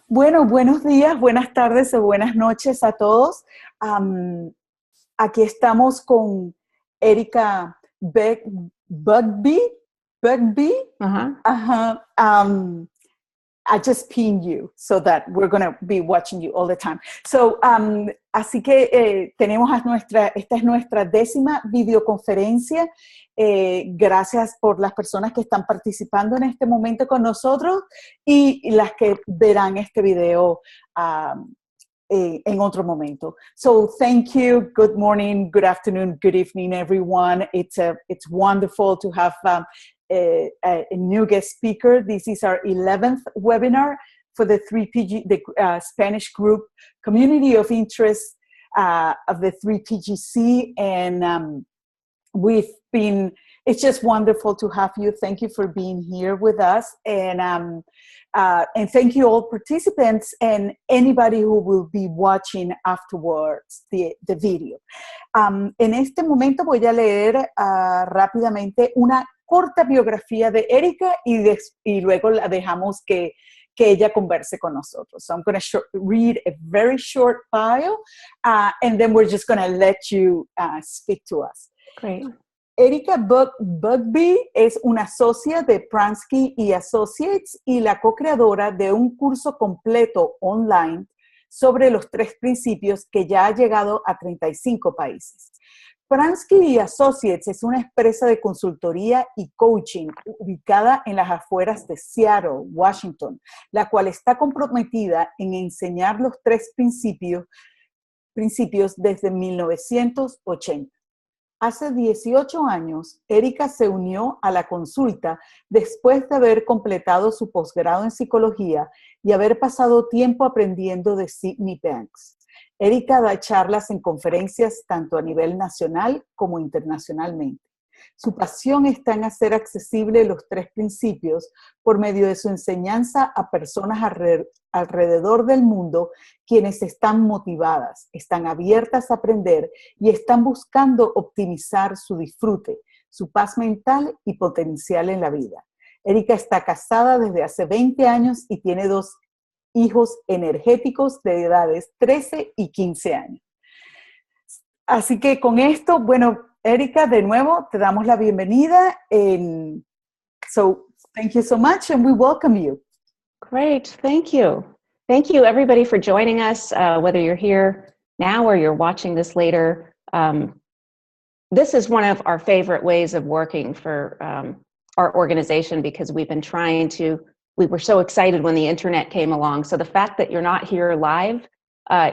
Bueno, buenos días, buenas tardes o buenas noches a todos. Aquí estamos con Erika Bugbee. Bugbee. Uh-huh. I just pinned you so that we're going to be watching you all the time. So, así que tenemos esta es nuestra 10ª videoconferencia. Gracias por las personas que están participando en este momento con nosotros y las que verán este video en otro momento. So thank you. Good morning, good afternoon, good evening, everyone. It's wonderful to have a new guest speaker. This is our 11th webinar for the 3PG, the Spanish group community of interest of the 3PGC, and it's just wonderful to have you. Thank you for being here with us, and thank you all participants and anybody who will be watching afterwards the video. En este momento voy a leer rápidamente una corta biografía de Erika y luego la dejamos que ella converse con nosotros. So I'm going to read a very short bio, and then we're just going to let you speak to us. Great. Erika Bugbee es una socia de Pransky and Associates y la co-creadora de un curso completo online sobre los 3 principios que ya ha llegado a 35 países. Pransky and Associates es una empresa de consultoría y coaching ubicada en las afueras de Seattle, Washington, la cual está comprometida en enseñar los 3 principios desde 1980. Hace 18 años, Erika se unió a la consulta después de haber completado su postgrado en psicología y haber pasado tiempo aprendiendo de Sydney Banks. Erika da charlas en conferencias tanto a nivel nacional como internacionalmente. Su pasión está en hacer accesibles los 3 principios por medio de su enseñanza a personas alrededor del mundo quienes están motivadas, están abiertas a aprender y están buscando optimizar su disfrute, su paz mental y potencial en la vida. Erika está casada desde hace 20 años y tiene 2 hijos energéticos de edades 13 y 15 años. Así que con esto, bueno, Erika, de nuevo, te damos la bienvenida. So, thank you so much, and we welcome you. Great, thank you. Thank you, everybody, for joining us, whether you're here now or you're watching this later. This is one of our favorite ways of working for our organization because we've been we were so excited when the internet came along. So the fact that you're not here live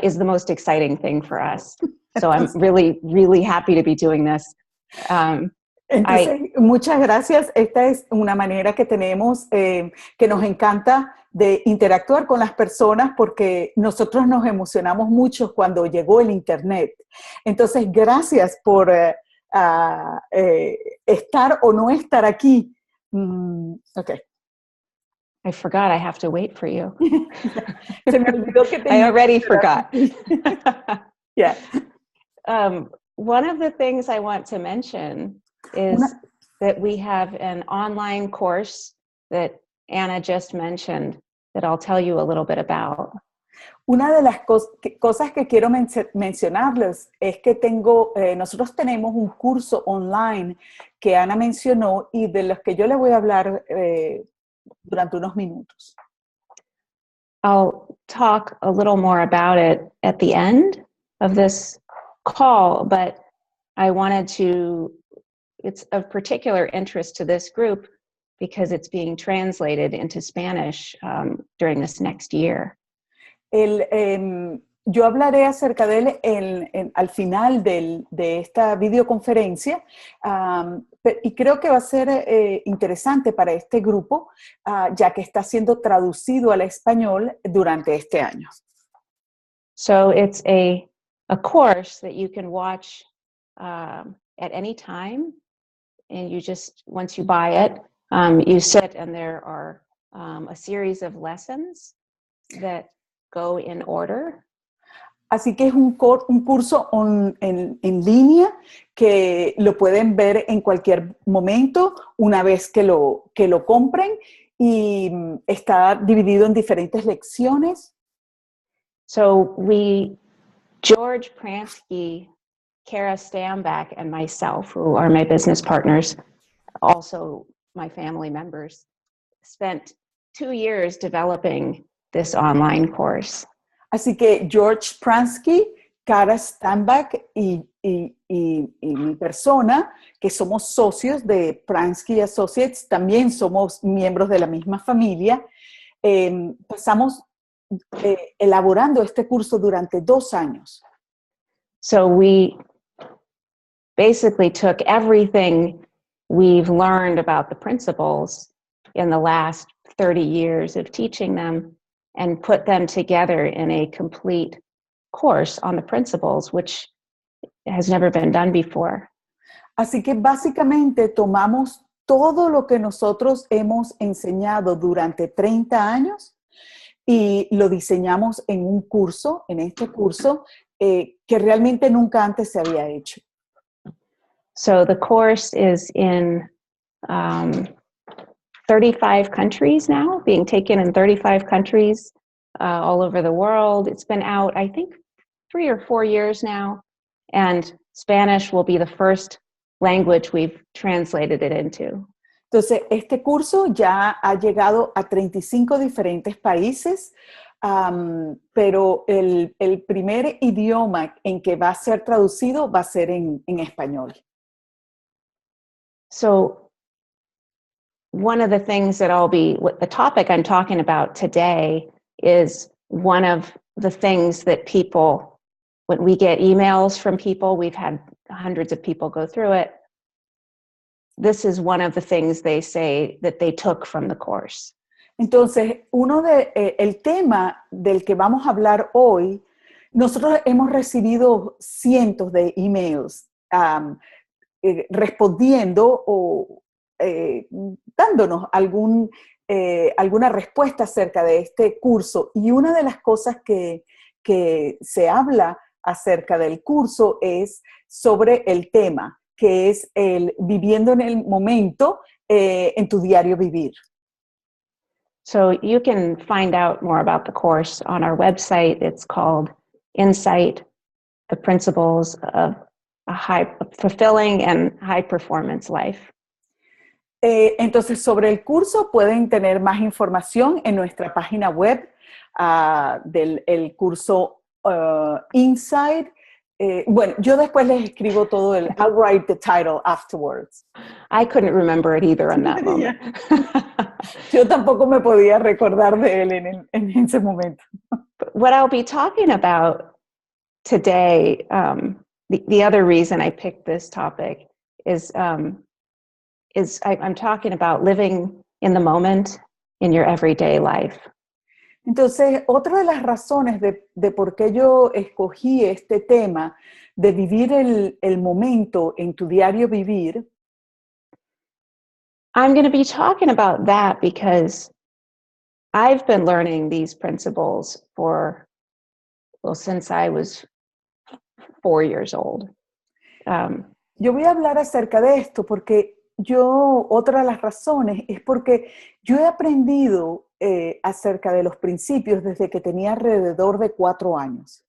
is the most exciting thing for us. So I'm really, really happy to be doing this. Entonces, muchas gracias. Esta es una manera que tenemos, que nos encanta de interactuar con las personas porque nosotros nos emocionamos mucho cuando llegó el internet. Entonces, gracias por estar o no estar aquí. Okay. I forgot I have to wait for you. Se me olvidó que I already forgot. Yeah. One of the things I want to mention is that we have an online course that Anna just mentioned that I'll tell you a little bit about. Una de las cosas que quiero mencionarles es que nosotros tenemos un curso online que Ana mencionó y de los que yo le voy a hablar durante unos minutos. I'll talk a little more about it at the end of this call, but it's of particular interest to this group because it's being translated into Spanish during this next year. Yo hablaré acerca de él al final de esta videoconferencia y creo que va a ser interesante para este grupo ya que está siendo traducido al español durante este año. So it's a course that you can watch at any time, and once you buy it, you sit and there are a series of lessons that go in order. Así que es un curso en línea que lo pueden ver en cualquier momento una vez que lo compren y está dividido en diferentes lecciones. So George Pransky, Kara Stambach, and myself, who are my business partners, also my family members, spent 2 years developing this online course. Así que George Pransky, Kara Stambach y mi persona, que somos socios de Pransky and Associates, también somos miembros de la misma familia, pasamos elaborando este curso durante 2 años. So we basically took everything we've learned about the principles in the last 30 years of teaching them and put them together in a complete course on the principles, which has never been done before. Así que básicamente tomamos todo lo que nosotros hemos enseñado durante 30 años y lo diseñamos en un curso, en este curso, que realmente nunca antes se había hecho. So the course is in 35 countries now, being taken in 35 countries all over the world. It's been out, I think, 3 or 4 years now, and Spanish will be the first language we've translated it into. Entonces, este curso ya ha llegado a 35 diferentes países, pero el primer idioma en que va a ser traducido va a ser en español. So one of the things that the topic I'm talking about today is one of the things that people, when we get emails from people, we've had hundreds of people go through it. This is one of the things they say that they took from the course. Entonces, el tema del que vamos a hablar hoy, nosotros hemos recibido cientos de emails respondiendo o dándonos alguna respuesta acerca de este curso. Y una de las cosas que se habla acerca del curso es sobre el tema, que es el viviendo en el momento en tu diario vivir. So you can find out more about the course on our website. It's called Insight, the Principles of a Fulfilling and High Performance Life. Entonces, sobre el curso pueden tener más información en nuestra página web del curso Insight. Bueno, yo después les escribo todo I'll write the title afterwards. I couldn't remember it either in that moment. Yo tampoco me podía recordar de él en ese momento. But what I'll be talking about today, the other reason I picked this topic is I'm talking about living in the moment in your everyday life. Entonces, otra de las razones de por qué yo escogí este tema de vivir el momento en tu diario vivir, I'm going to be talking about that because I've been learning these principles since I was 4 years old. Yo voy a hablar acerca de esto porque otra de las razones es porque yo he aprendido acerca de los principios desde que tenía alrededor de 4 años.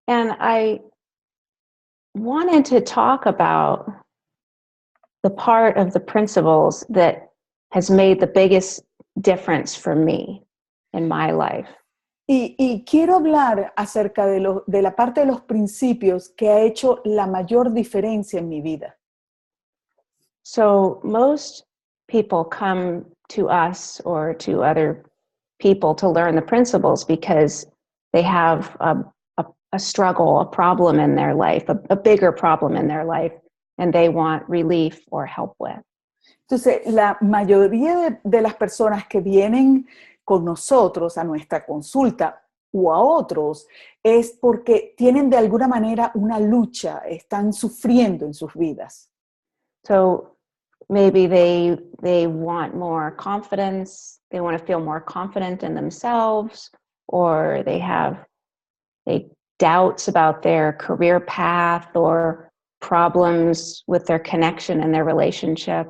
And I wanted to talk about the part of the principles that has made the biggest difference for me in my life. Y quiero hablar acerca de la parte de los principios que ha hecho la mayor diferencia en mi vida. So most people come to us or to other people to learn the principles because they have a struggle, a problem in their life, a bigger problem in their life, and they want relief or help with. Entonces, la mayoría de las personas que vienen con nosotros a nuestra consulta o a otros es porque tienen de alguna manera una lucha, están sufriendo en sus vidas. So maybe they want more confidence, they want to feel more confident in themselves, or they doubts about their career path or problems with their connection and their relationship.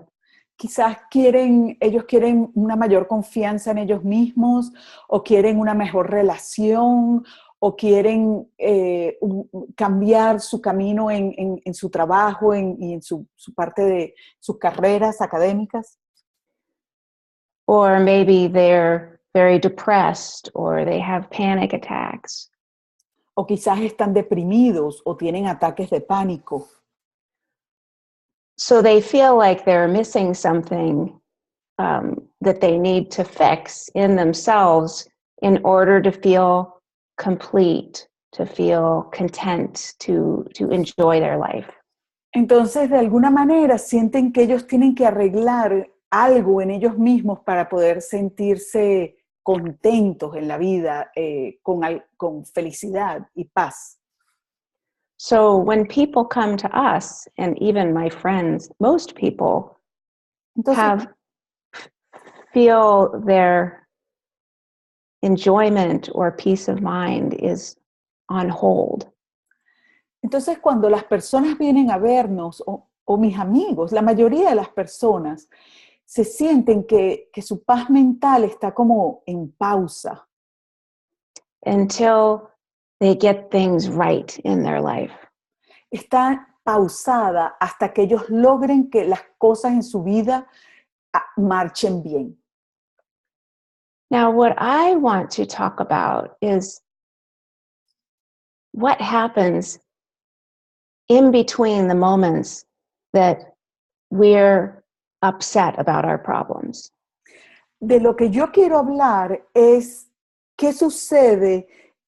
quizás ellos quieren una mayor confianza en ellos mismos, o quieren una mejor relación, o quieren cambiar su camino en su trabajo y en su parte de sus carreras académicas. Or maybe they're very depressed or they have panic attacks. O quizás están deprimidos o tienen ataques de pánico. So they feel like they're missing something that they need to fix in themselves in order to feel complete, to feel content, to enjoy their life. Entonces, de alguna manera, sienten que ellos tienen que arreglar algo en ellos mismos para poder sentirse contentos en la vida, con felicidad y paz. So when people come to us, and even my friends, most people Entonces, feel their enjoyment or peace of mind is on hold. Entonces, cuando las personas vienen a vernos, o mis amigos, la mayoría de las personas se sienten que su paz mental está como en pausa. Until they get things right in their life. Está pausada hasta que ellos logren que las cosas en su vida marchen bien. Now, what I want to talk about is what happens in between the moments that we're upset about our problems. De lo que yo quiero hablar es qué sucede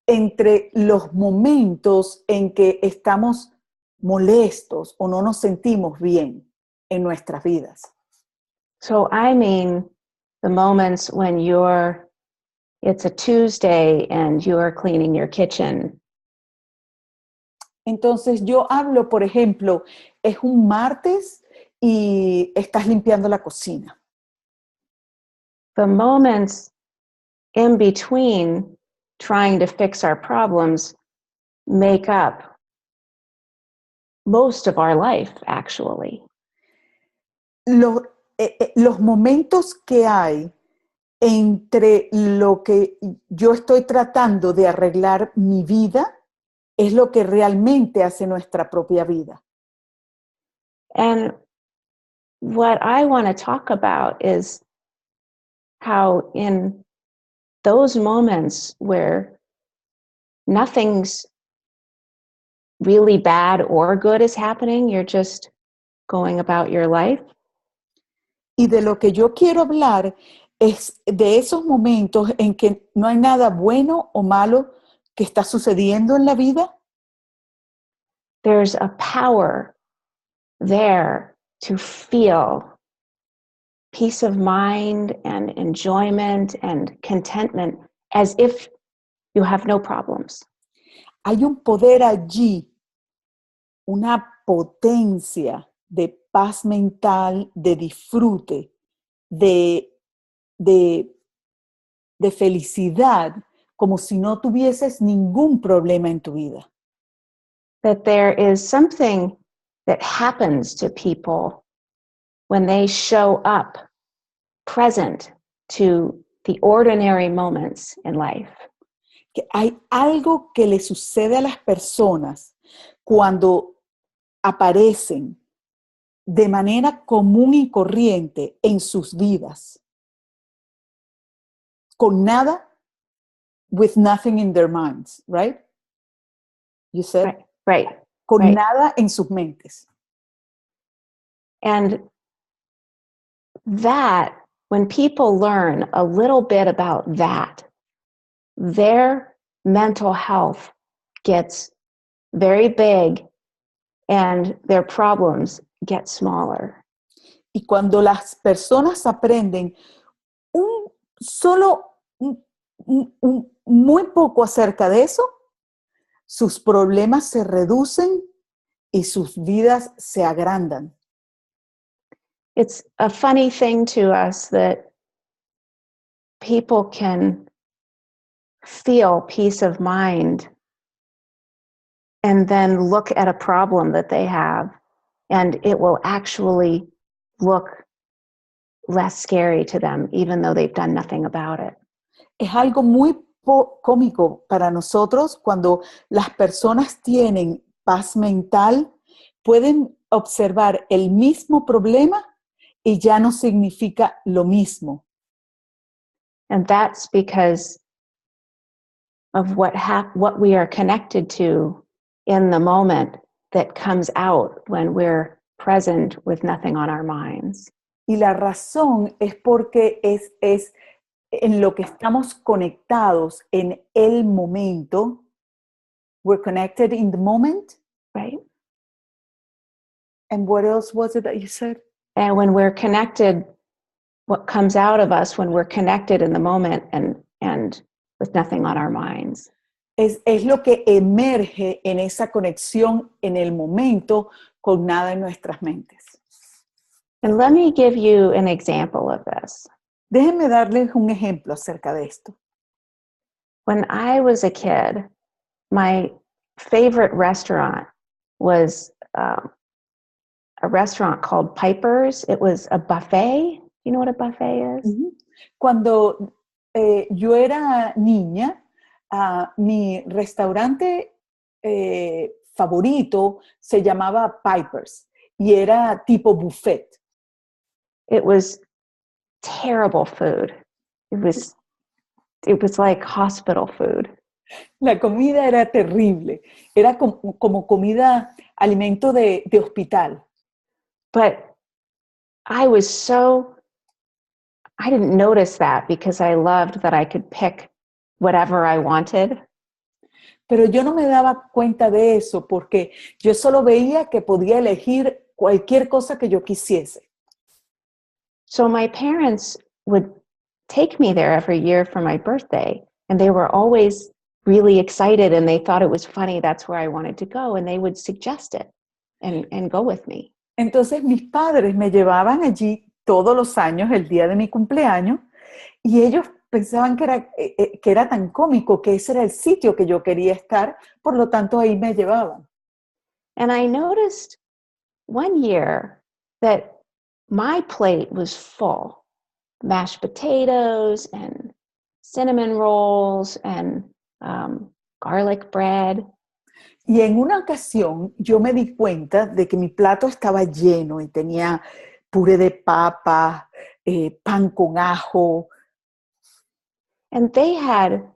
entre los momentos en que estamos molestos o no nos sentimos bien en nuestras vidas. So I mean the moments when it's a Tuesday and you're cleaning your kitchen. Entonces yo hablo, por ejemplo, es un martes y estás limpiando la cocina. The moments in between trying to fix our problems make up most of our life, actually. Los momentos que hay entre lo que yo estoy tratando de arreglar mi vida es lo que realmente hace nuestra propia vida. And what I want to talk about is how in those moments where nothing's really bad or good is happening, you're just going about your life. Y de lo que yo quiero hablar es de esos momentos en que no hay nada bueno o malo que está sucediendo en la vida. There's a power there to feel peace of mind and enjoyment and contentment as if you have no problems. Hay un poder allí, una potencia de paz mental, de disfrute, de felicidad, como si no tuvieses ningún problema en tu vida. That there is something that happens to people when they show up present to the ordinary moments in life. Que hay algo que le sucede a las personas cuando aparecen de manera común y corriente en sus vidas, con nada, with nothing in their minds, right? You said? Right. Con right. nada en sus mentes. And that, when people learn a little bit about that, their mental health gets very big and their problems get smaller. Y cuando las personas aprenden muy poco acerca de eso, sus problemas se reducen y sus vidas se agrandan. It's a funny thing to us that people can feel peace of mind and then look at a problem that they have and it will actually look less scary to them, even though they've done nothing about it. Es algo muy cómico para nosotros cuando las personas tienen paz mental, pueden observar el mismo problema y ya no significa lo mismo. And that's because of what we are connected to in the moment that comes out when we're present with nothing on our minds. Y la razón es porque es en lo que estamos conectados en el momento. We're connected in the moment. Right? And what else was it that you said? And when we're connected, what comes out of us when we're connected in the moment and with nothing on our minds. Es lo que emerge en esa conexión en el momento con nada en nuestras mentes. And let me give you an example of this. Déjenme darles un ejemplo acerca de esto. When I was a kid, my favorite restaurant was a restaurant called Piper's. It was a buffet. You know what a buffet is? Uh-huh. Cuando yo era niña, mi restaurante favorito se llamaba Piper's y era tipo buffet. It was terrible food. It was like hospital food. La comida era terrible. Era como comida, alimento de hospital. But I didn't notice that because I loved that I could pick whatever I wanted. Pero yo no me daba cuenta de eso porque yo solo veía que podía elegir cualquier cosa que yo quisiese. So my parents would take me there every year for my birthday, and they were always really excited and they thought it was funny. That's where I wanted to go, and they would suggest it and go with me. Entonces mis padres me llevaban allí todos los años, el día de mi cumpleaños, y ellos pensaban que era tan cómico, que ese era el sitio que yo quería estar, por lo tanto ahí me llevaban. And I noticed one year that my plate was full. Mashed potatoes and cinnamon rolls and garlic bread. Y en una ocasión yo me di cuenta de que mi plato estaba lleno y tenía puré de papa, pan con ajo. And they had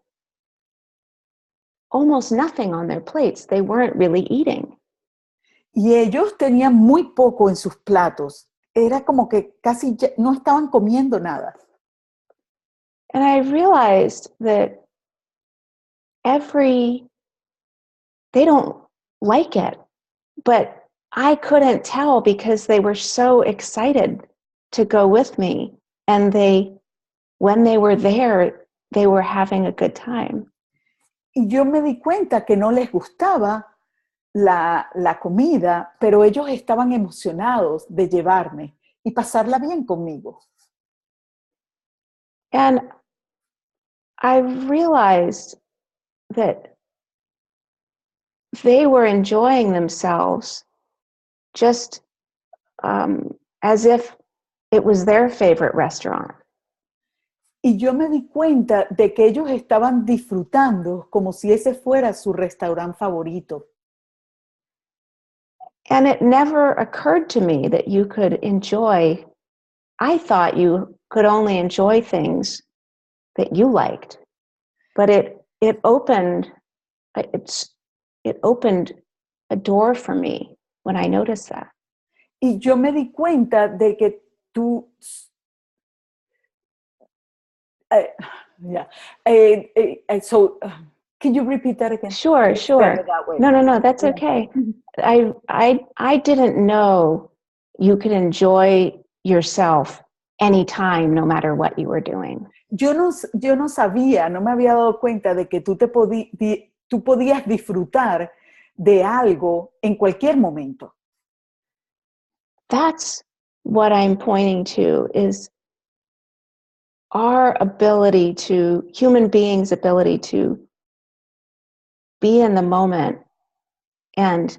almost nothing on their plates. They weren't really eating. Y ellos tenían muy poco en sus platos. Era como que casi no estaban comiendo nada. And I realized that they don't like it, but I couldn't tell because they were so excited to go with me. And when they were there, they were having a good time. Y yo me di cuenta que no les gustaba la comida, pero ellos estaban emocionados de llevarme y pasarla bien conmigo. And I realized that they were enjoying themselves just as if it was their favorite restaurant. Y yo me di cuenta de que ellos estaban disfrutando como si ese fuera su restaurante favorito. And it never occurred to me that you could enjoy. I thought you could only enjoy things that you liked, but it opened a door for me when I noticed that. Y yo me di cuenta de que tú so can you repeat that again? Sure. No, that's okay. I didn't know you could enjoy yourself anytime, no matter what you were doing. Yo no sabía, no me había dado cuenta de que tú podías disfrutar de algo en cualquier momento. That's what I'm pointing to, is human beings' ability to be in the moment and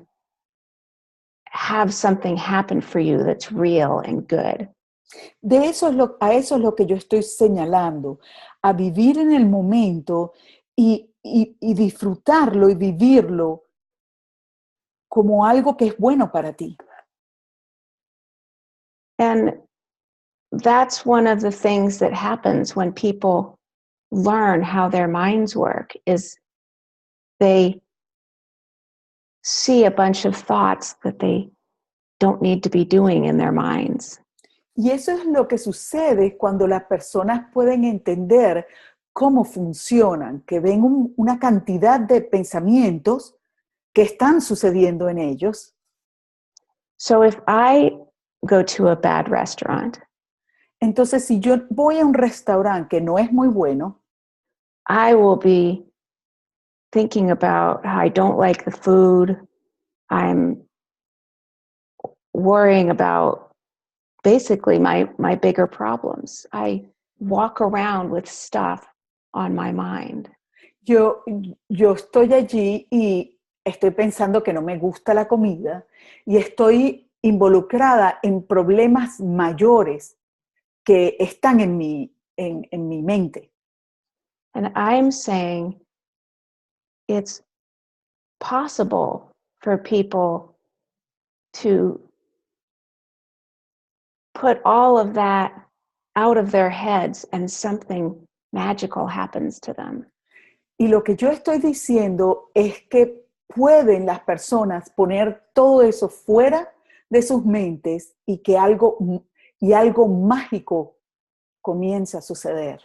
have something happen for you that's real and good. A eso es lo que yo estoy señalando, a vivir en el momento y disfrutarlo y vivirlo como algo que es bueno para ti. And that's one of the things that happens when people learn how their minds work, is they see a bunch of thoughts that they don't need to be doing in their minds. Y eso es lo que sucede cuando las personas pueden entender cómo funcionan, que ven una cantidad de pensamientos que están sucediendo en ellos. So if I go to a bad restaurant, Entonces, si yo voy a un restaurante que no es muy bueno, I will be thinking about how I don't like the food. I'm worrying about basically my bigger problems. I walk around with stuff on my mind. yo estoy allí y estoy pensando que no me gusta la comida y estoy involucrada en problemas mayores que están en mi mente. And I'm saying it's possible for people to put all of that out of their heads and something magical happens to them. Y lo que yo estoy diciendo es que pueden las personas poner todo eso fuera de sus mentes y que algo mágico comienza a suceder.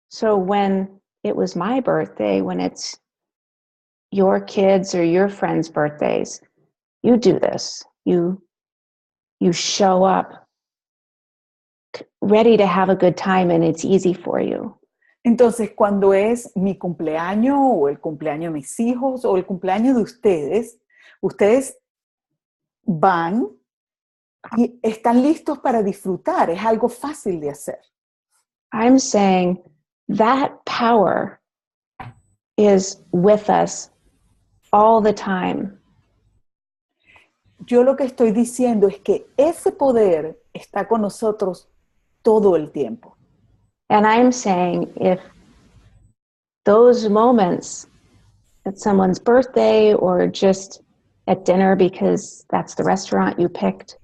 So when it was my birthday, when it's your kids or your friends' birthdays, you do this. You show up ready to have a good time, and it's easy for you. Entonces, cuando es mi cumpleaños o el cumpleaños de mis hijos o el cumpleaños de ustedes van y están listos para disfrutar. Es algo fácil de hacer. I'm saying that power is with us all the time. Yo lo que estoy diciendo es que ese poder está con nosotros todo el tiempo. And I'm saying if those moments at someone's birthday or just at dinner because that's the restaurant you picked,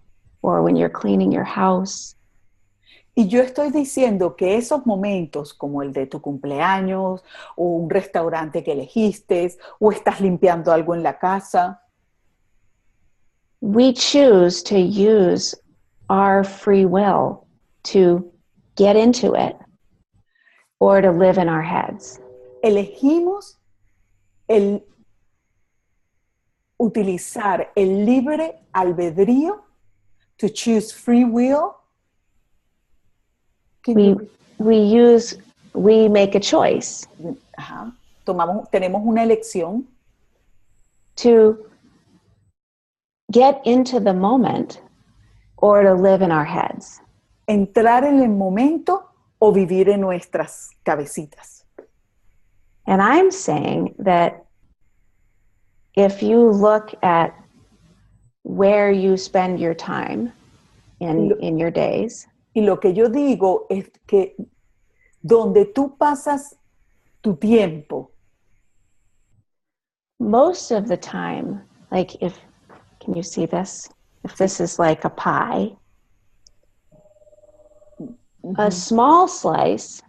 or when you're cleaning your house. Y yo estoy diciendo que esos momentos, como el de tu cumpleaños, o un restaurante que elegiste, o estás limpiando algo en la casa, we choose to use our free will to get into it or to live in our heads. Elegimos el utilizar el libre albedrío, to choose free will. We make a choice. Ajá. Tenemos una elección to get into the moment or to live in our heads. Entrar en el momento o vivir en nuestras cabecitas. And I'm saying that if you look at where you spend your time in your days. Y lo que yo digo es que donde tú pasas tu tiempo. Most of the time, like can you see this? If this is like a pie, a small slice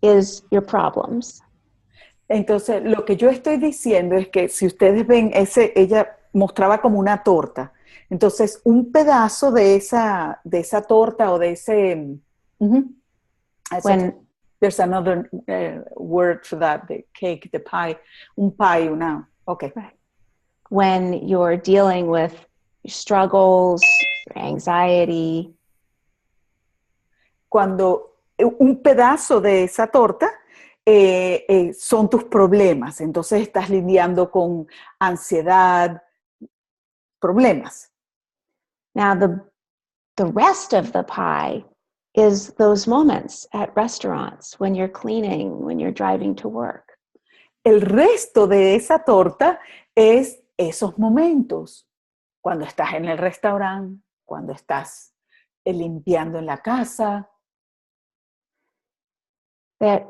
is your problems. Entonces, lo que yo estoy diciendo es que si ustedes ven, ella mostraba como una torta. Entonces, un pedazo de esa torta o de ese... there's another word for that, the cake, the pie. Un pie, una... Okay. Right. When you're dealing with struggles, anxiety. Cuando un pedazo de esa torta son tus problemas. Entonces estás lidiando con ansiedad, problemas. Now the rest of the pie is those moments at restaurants, when you're cleaning, when you're driving to work. El resto de esa torta es esos momentos. Cuando estás en el restaurante, cuando estás limpiando en la casa. That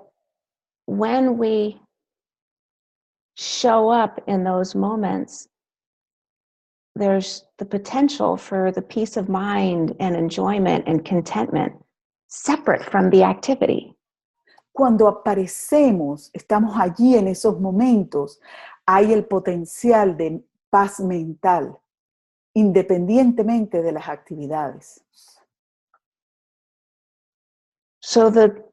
when we show up in those moments, there's the potential for the peace of mind and enjoyment and contentment separate from the activity. Cuando aparecemos, estamos allí en esos momentos, hay el potencial de paz mental, independientemente de las actividades. So the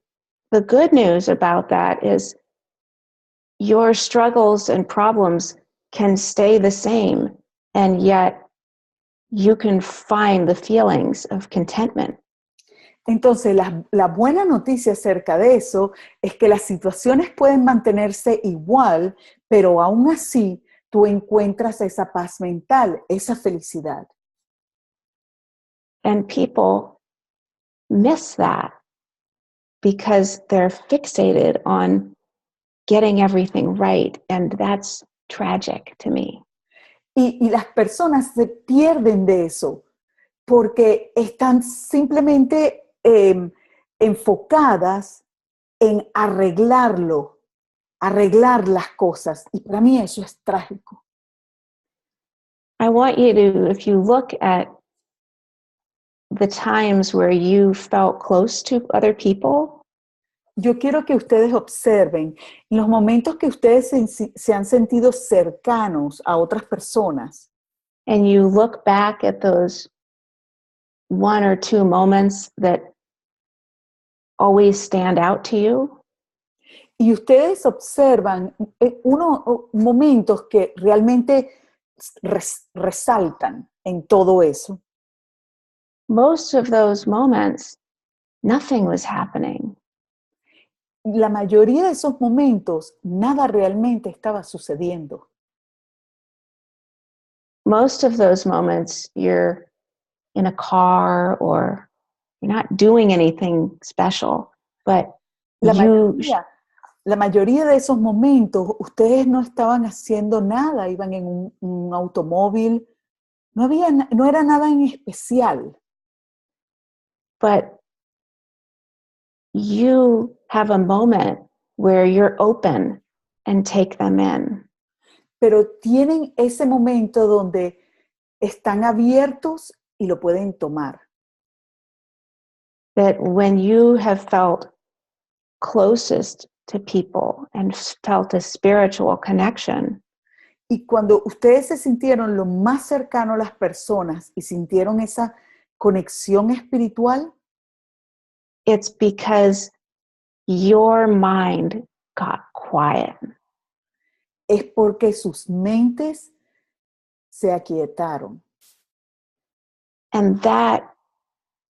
good news about that is your struggles and problems can stay the same, and yet you can find the feelings of contentment. Entonces, la buena noticia acerca de eso es que las situaciones pueden mantenerse igual, pero aún así tú encuentras esa paz mental, esa felicidad. And people miss that because they're fixated on getting everything right, and that's tragic to me. Y las personas se pierden de eso porque están simplemente enfocadas en arreglar las cosas. Y para mí eso es trágico. I want you to, if you look at the times where you felt close to other people, yo quiero que ustedes observen los momentos que ustedes se han sentido cercanos a otras personas. And you look back at those 1 or 2 moments that always stand out to you. Y ustedes observan momentos que realmente resaltan en todo eso. Most of those moments, nothing was happening. La mayoría de esos momentos, nada realmente estaba sucediendo. Most of those moments, you're in a car or you're not doing anything special, but La mayoría de esos momentos, ustedes no estaban haciendo nada, iban en un automóvil, no era nada en especial. But you have a moment where you're open and take them in. Pero tienen ese momento donde están abiertos y lo pueden tomar. That when you have felt closest to people and felt a spiritual connection, y cuando ustedes se sintieron lo más cercano a las personas y sintieron esa conexión espiritual, it's because your mind got quiet. Es porque sus mentes se aquietaron. And that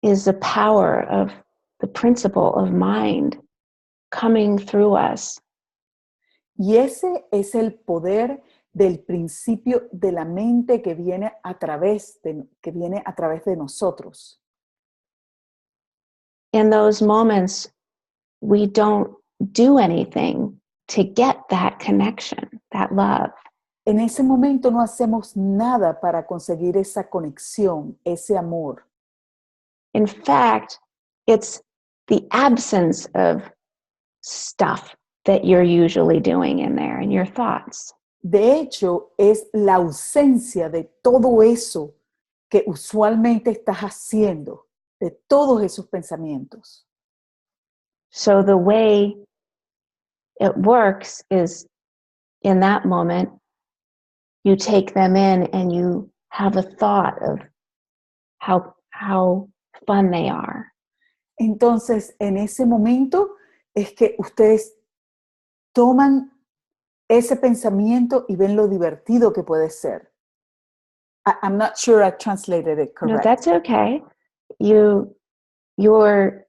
is the power of the principle of mind coming through us. Y ese es el poder del principio de la mente que viene a través de nosotros. In those moments, we don't do anything to get that connection, that love. En ese momento no hacemos nada para conseguir esa conexión, ese amor. In fact, it's the absence of stuff that you're usually doing in there, in your thoughts. De hecho, es la ausencia de todo eso que usualmente estás haciendo, de todos esos pensamientos. So the way it works is, in that moment, you take them in and you have a thought of how fun they are. Entonces, en ese momento es que ustedes toman ese pensamiento y ven lo divertido que puede ser. I'm not sure I translated it correct. No, that's okay. You're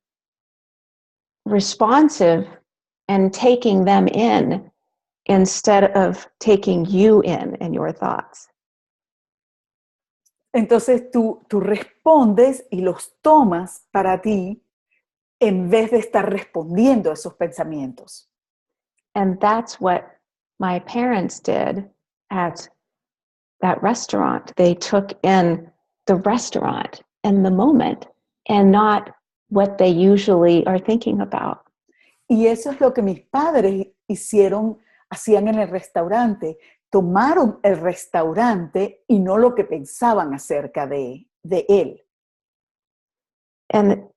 responsive and taking them in instead of taking you in your thoughts. Entonces tú respondes y los tomas para ti en vez de estar respondiendo a esos pensamientos. And that's what my parents did at that restaurant. They took in the restaurant and the moment and not what they usually are thinking about. Y eso es lo que mis padres hacían en el restaurante. Tomaron el restaurante y no lo que pensaban acerca de él. And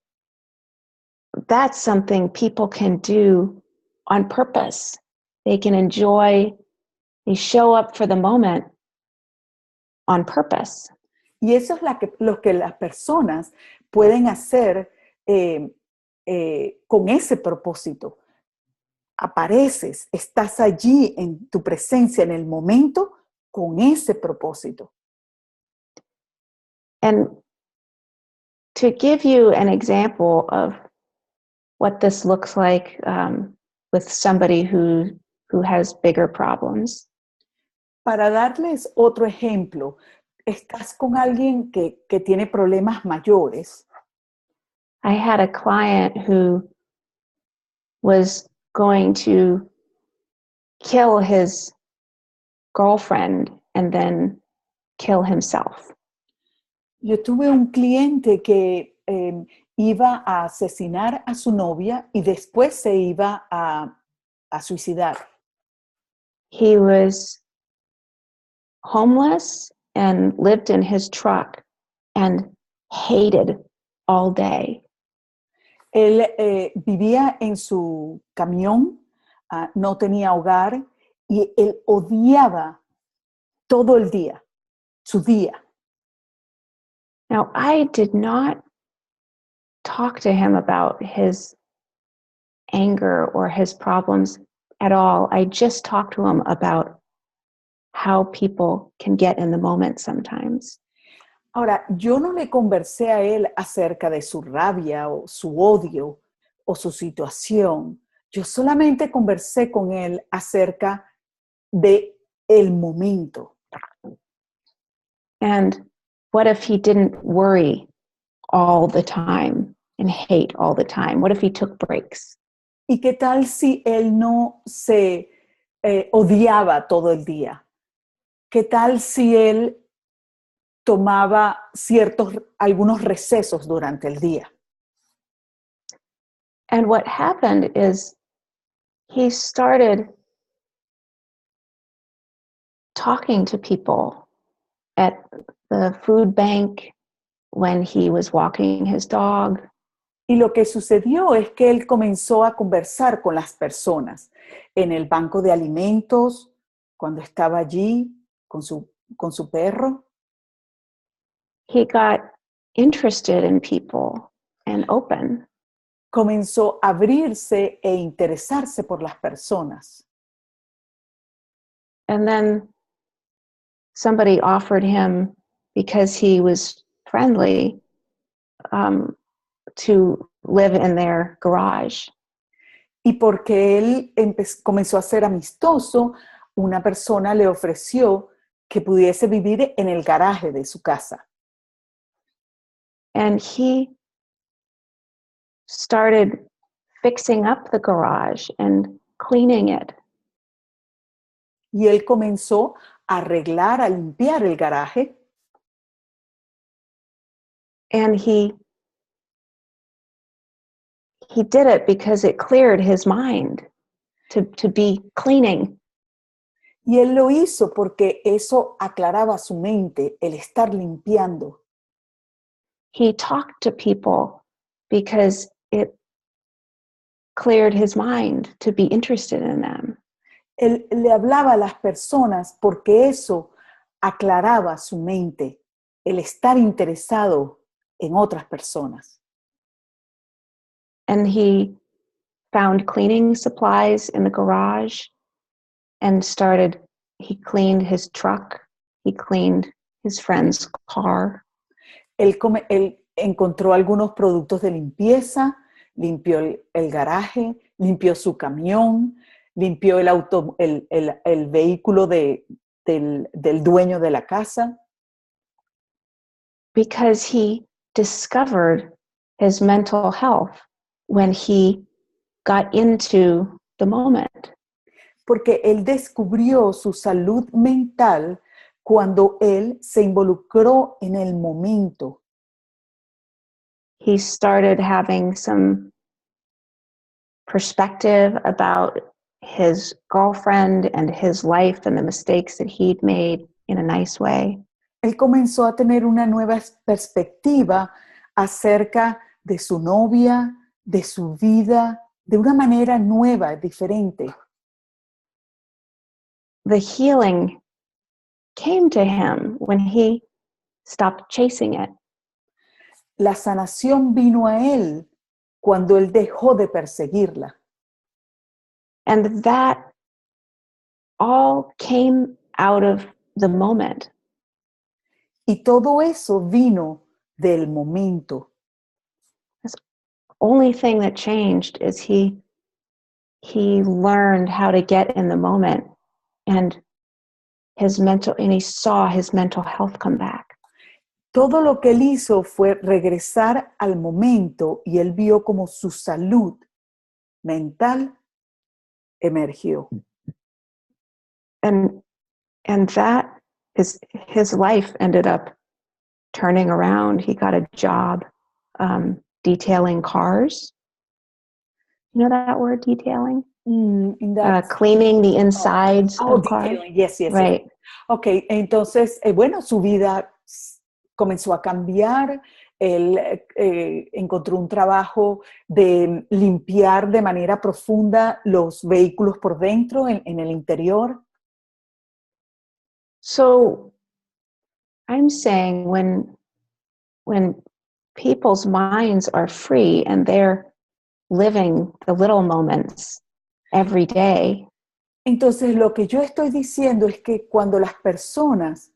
that's something people can do on purpose. They can enjoy, they show up for the moment on purpose. Y eso es lo que las personas pueden hacer con ese propósito. Apareces, estás allí en tu presencia en el momento con ese propósito. And to give you an example of what this looks like with somebody who has bigger problems. Para darles otro ejemplo, estás con alguien que tiene problemas mayores. I had a client who was going to kill his girlfriend and then kill himself. Yo tuve un cliente que iba a asesinar a su novia y después se iba a suicidar. He was homeless and lived in his truck and hated all day. Él vivía en su camión, no tenía hogar y él odiaba todo el día, su día. Now, I did not talk to him about his anger or his problems at all. I just talked to him about how people can get in the moment sometimes. Ahora, yo no le conversé a él acerca de su rabia o su odio o su situación. Yo solamente conversé con él acerca de el momento. And what if he didn't worry all the time and hate all the time? What if he took breaks? ¿Y qué tal si él no se odiaba todo el día? ¿Qué tal si él tomaba algunos recesos durante el día? And what happened is he started talking to people at the food bank when he was walking his dog. Y lo que sucedió es que él comenzó a conversar con las personas en el banco de alimentos, cuando estaba allí con su perro. He got interested in people and open. Comenzó a abrirse e interesarse por las personas. And then somebody offered him, because he was friendly, to live in their garage. Y porque él comenzó a ser amistoso, una persona le ofreció que pudiese vivir en el garaje de su casa. And he started fixing up the garage and cleaning it. Y él comenzó a arreglar, a limpiar el garaje. And he did it because it cleared his mind to be cleaning. Y él lo hizo porque eso aclaraba su mente, el estar limpiando. He talked to people because it cleared his mind to be interested in them. Él le hablaba a las personas porque eso aclaraba su mente, el estar interesado en otras personas. And he found cleaning supplies in the garage and he cleaned his truck, he cleaned his friend's car. Él encontró algunos productos de limpieza, limpió el garaje, limpió su camión, limpió el vehículo del dueño de la casa. Because he discovered his mental health when he got into the moment. Porque él descubrió su salud mental cuando él se involucró en el momento. he started having some perspective about his girlfriend and his life and the mistakes that he'd made in a nice way. Él comenzó a tener una nueva perspectiva acerca de su novia, de su vida, de una manera nueva, diferente. The healing came to him when he stopped chasing it. La sanación vino a él cuando él dejó de perseguirla. And that all came out of the moment. Y todo eso vino del momento. The only thing that changed is he learned how to get in the moment, and he saw his mental health come back. Todo lo que él hizo fue regresar al momento y él vio como su salud mental emergió. And that is, his life ended up turning around. He got a job detailing cars. You know that word, detailing? Cleaning the insides of cars. Yes. Right. Yes. Ok, entonces, bueno, su vida comenzó a cambiar. Él encontró un trabajo de limpiar de manera profunda los vehículos por dentro, en el interior. So I'm saying when people's minds are free and they're living the little moments every day. Entonces, lo que yo estoy diciendo es que cuando las personas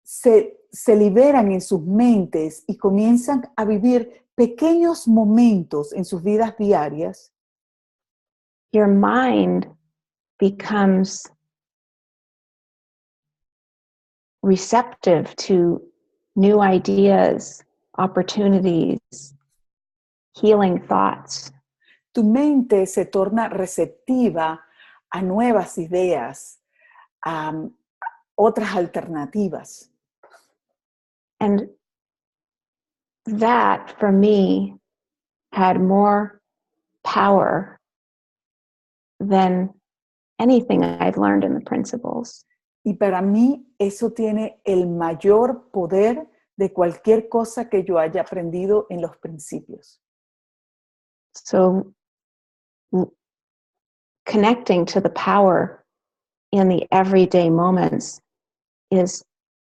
se liberan en sus mentes y comienzan a vivir pequeños momentos en sus vidas diarias, your mind becomes receptive to new ideas, opportunities, healing thoughts. Tu mente se torna receptiva a nuevas ideas, a otras alternativas. And that, for me, had more power than anything I've learned in the principles. Y para mí eso tiene el mayor poder de cualquier cosa que yo haya aprendido en los principios. So, connecting to the power in the everyday moments is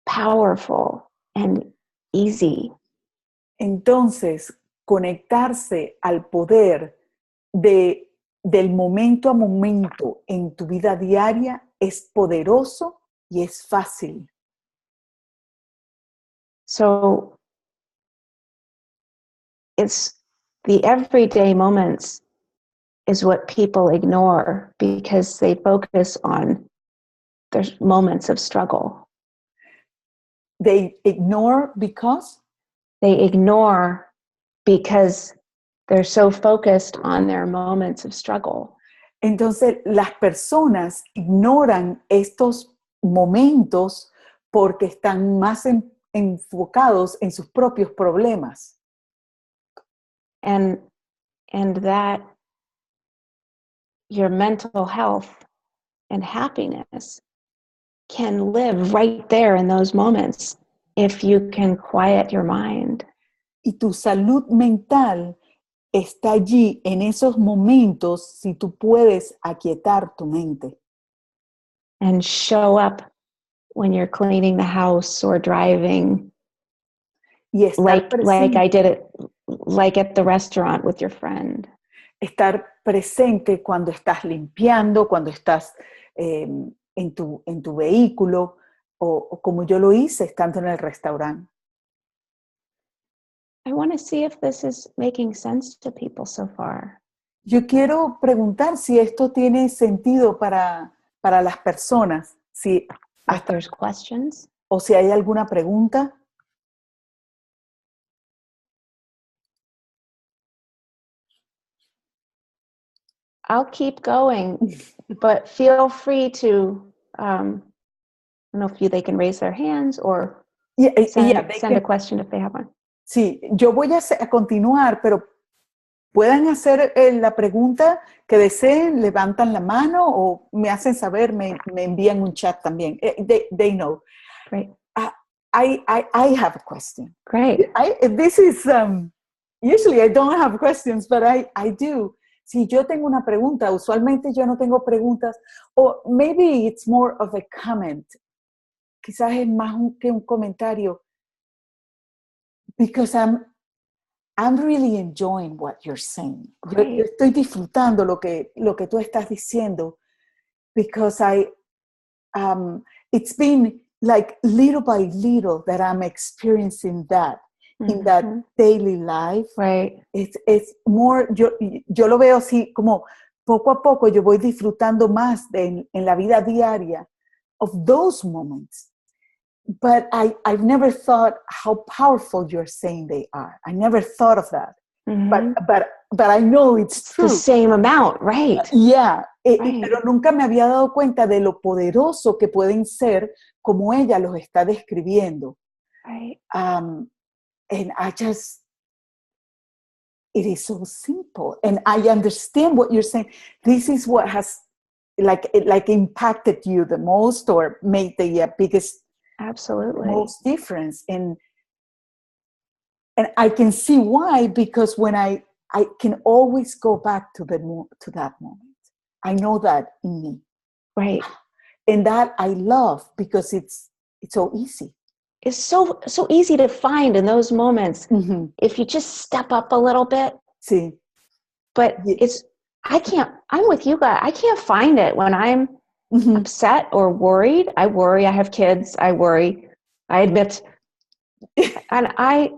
powerful and easy. Entonces, conectarse al poder del momento a momento en tu vida diaria es poderoso y es fácil. So, it's the everyday moments is what people ignore because they focus on their moments of struggle. They ignore because? They ignore because they're so focused on their moments of struggle. Entonces, las personas ignoran estos momentos porque están más enfocados en sus propios problemas. And that your mental health and happiness can live right there in those moments if you can quiet your mind. Y tu salud mental está allí en esos momentos si tú puedes aquietar tu mente. And show up when you're cleaning the house or driving. Y like I did it, like at the restaurant with your friend. Estar presente cuando estás limpiando, cuando estás en tu vehículo, o como yo lo hice estando en el restaurante. I want to see if this is making sense to people so far. Yo quiero preguntar si esto tiene sentido para las personas, si If there's questions. O si hay alguna pregunta. I'll keep going, but feel free to, I don't know if they can raise their hands or send a question if they have one. Sí, yo voy a continuar, pero pueden hacer la pregunta que deseen, levantan la mano o me hacen saber, me envían un chat también. They know. Great. I have a question. Great. This is, usually I don't have questions, but I do. Si yo tengo una pregunta, usualmente yo no tengo preguntas, or maybe it's more of a comment. Quizás es más que un comentario. Because I'm really enjoying what you're saying. Yo estoy disfrutando lo que tú estás diciendo, because it's been like little by little that I'm experiencing that in that daily life. Right. It's more, yo lo veo así como poco a poco yo voy disfrutando más en la vida diaria of those moments. But I've never thought how powerful you're saying they are. I never thought of that. But I know it's true. The same amount, right? Yeah. Right. Pero nunca me había dado cuenta de lo poderoso que pueden ser como ella los está describiendo. Right. And it is so simple. And I understand what you're saying. This is what has like impacted you the most or made the biggest Absolutely. most difference. And I can see why, because when I can always go back to that moment. I know that in me. Right. And that I love because it's so easy. It's so easy to find in those moments if you just step up a little bit. Sí. But I'm with you guys. I can't find it when I'm upset or worried. I worry. I have kids. I worry. I admit. And I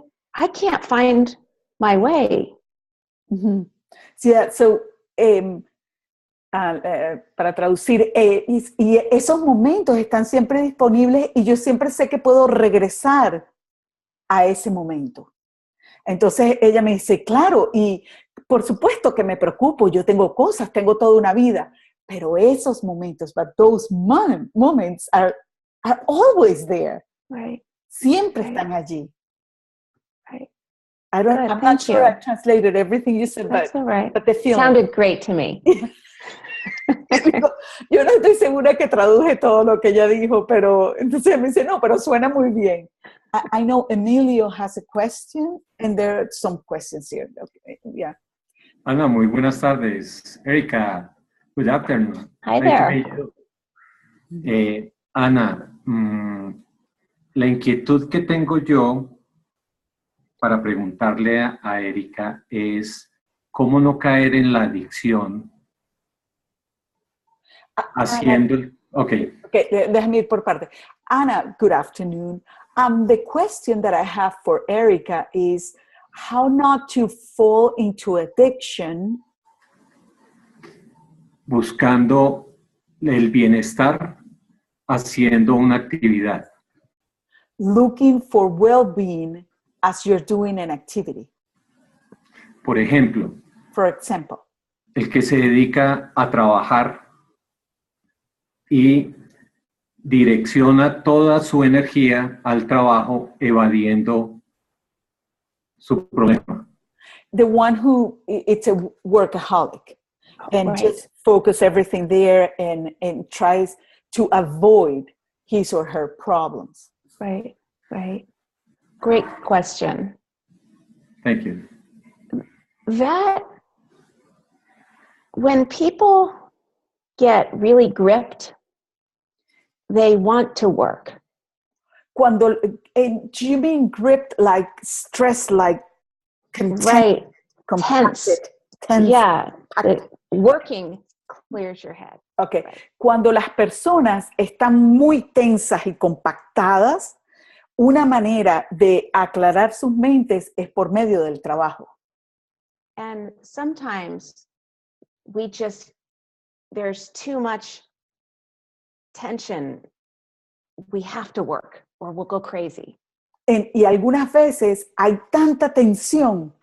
can't find my way. Yeah, so, para traducir, y esos momentos están siempre disponibles y yo siempre sé que puedo regresar a ese momento. Entonces ella me dice, claro, y por supuesto que me preocupo, yo tengo cosas, tengo toda una vida, pero esos momentos, but those moments are always there. Right. Siempre están allí. Right. I'm not sure I translated everything you said, That's all right. but the feeling. Sounded great to me. Yo no estoy segura que traduje todo lo que ella dijo, pero entonces me dice, no, pero suena muy bien. I know Emilio has a question, and there are some questions here. Okay. Yeah. Ana, muy buenas tardes. Erika, good afternoon. Hi Nice there. to meet you. Ana, la inquietud que tengo yo para preguntarle a Erika es cómo no caer en la adicción haciendo... Okay, déjame ir por parte. Ana, good afternoon. The question that I have for Erika is how not to fall into addiction. Buscando el bienestar haciendo una actividad. Looking for well-being as you're doing an activity. Por ejemplo, For example, el que se dedica a trabajar y direcciona toda su energía al trabajo evadiendo su problema. the one who it's a workaholic and just focus everything there and tries to avoid his or her problems. Right, right. Great question. Thank you. That when people get really gripped, they want to work. Cuando, do you mean gripped like stressed, like content, right, tense? Yeah, working clears your head. Okay. Right. Cuando las personas están muy tensas y compactadas, una manera de aclarar sus mentes es por medio del trabajo. And sometimes there's too much tension. We have to work or we'll go crazy. Y algunas veces hay tanta tensión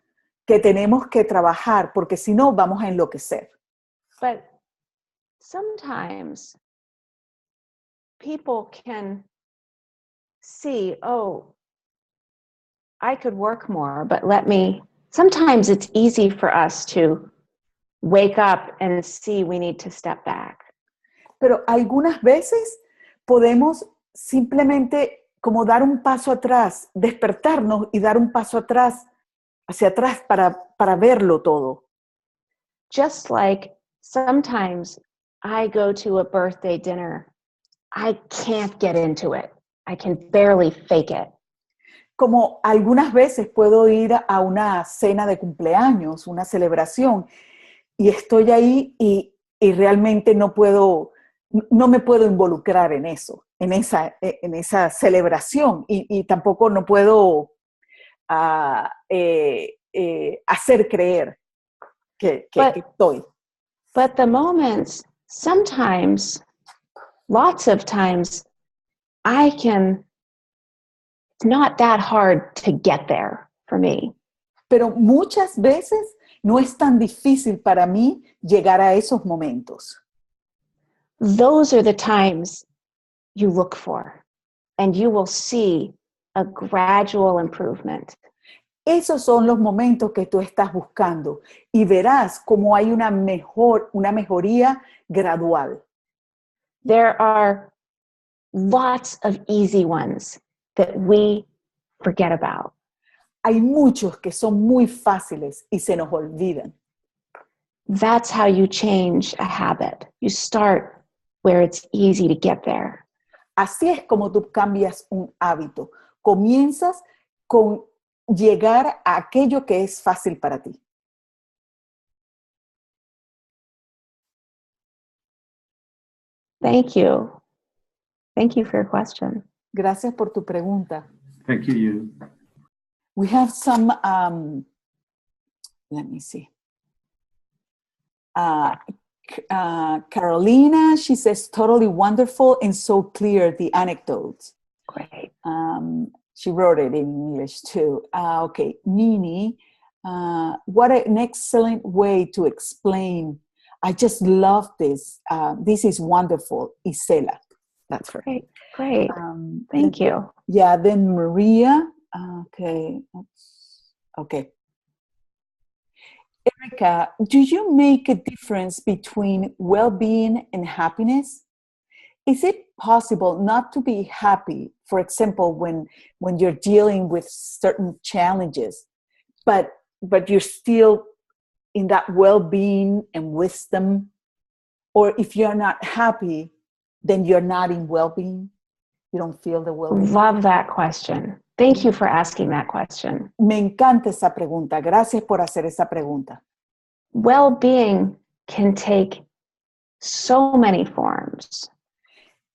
que tenemos que trabajar porque si no vamos a enloquecer. But sometimes people can see, oh, I could work more, but sometimes it's easy for us to wake up and see we need to step back. Pero algunas veces podemos simplemente como dar un paso atrás, despertarnos y dar un paso atrás, hacia atrás para verlo todo. Just like sometimes I go to a birthday dinner, I can't get into it. I can barely fake it. Como algunas veces puedo ir a una cena de cumpleaños, una celebración, y estoy ahí y realmente no me puedo involucrar en eso, en esa celebración, y tampoco no puedo hacer creer que estoy. But the moments, sometimes, lots of times, it's not that hard to get there for me. Pero muchas veces no es tan difícil para mí llegar a esos momentos. Those are the times you look for, and you will see a gradual improvement. Esos son los momentos que tú estás buscando y verás cómo hay una mejoría gradual. There are lots of easy ones that we forget about. Hay muchos que son muy fáciles y se nos olvidan. That's how you change a habit. You start where it's easy to get there. Así es como tú cambias un hábito. Comienzas con llegar a aquello que es fácil para ti. Thank you. Thank you for your question. Gracias por tu pregunta. Thank you. We have some, let me see. Carolina, she says, totally wonderful and so clear, the anecdotes. Great. She wrote it in English too. Okay, Nini, what an excellent way to explain. I just love this. This is wonderful. Isela, that's her. Great. Thank you. Yeah, then Maria. Okay. Erika, do you make a difference between well-being and happiness? Is it possible not to be happy, for example, when you're dealing with certain challenges, but you're still in that well-being and wisdom? Or if you're not happy, then you're not in well-being? You don't feel the well-being? Love that question. Thank you for asking that question. Me encanta esa pregunta. Gracias por hacer esa pregunta. Well-being can take so many forms.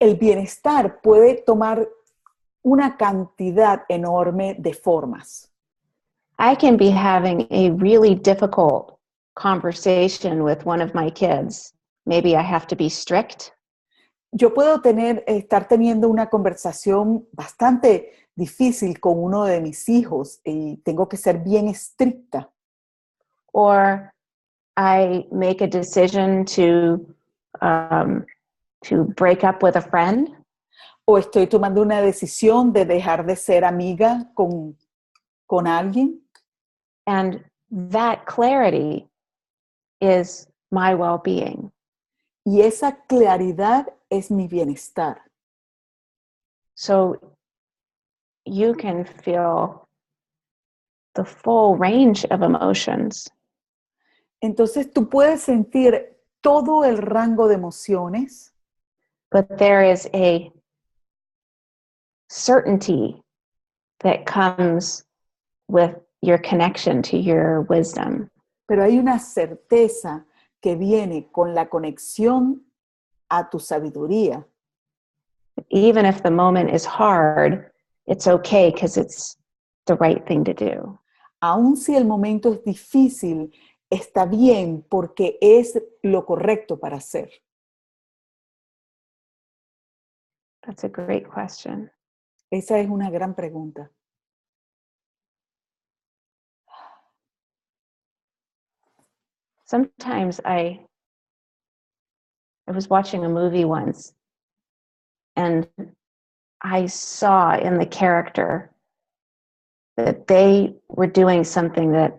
El bienestar puede tomar una cantidad enorme de formas. I can be having a really difficult conversation with one of my kids. Maybe I have to be strict. Yo puedo estar teniendo una conversación bastante difícil con uno de mis hijos y tengo que ser bien estricta. Or I make a decision to break up with a friend. O estoy tomando una decisión de dejar de ser amiga con alguien. And that clarity is my well-being. Y esa claridad es mi bienestar. So you can feel the full range of emotions. Entonces tú puedes sentir todo el rango de emociones. But there is a certainty that comes with your connection to your wisdom. Pero hay una certeza que viene con la conexión a tu sabiduría. Even if the moment is hard, it's okay because it's the right thing to do. Aun si el momento es difícil, está bien porque es lo correcto para hacer. That's a great question. Esa es una gran pregunta. Sometimes I was watching a movie once, and I saw in the character that they were doing something that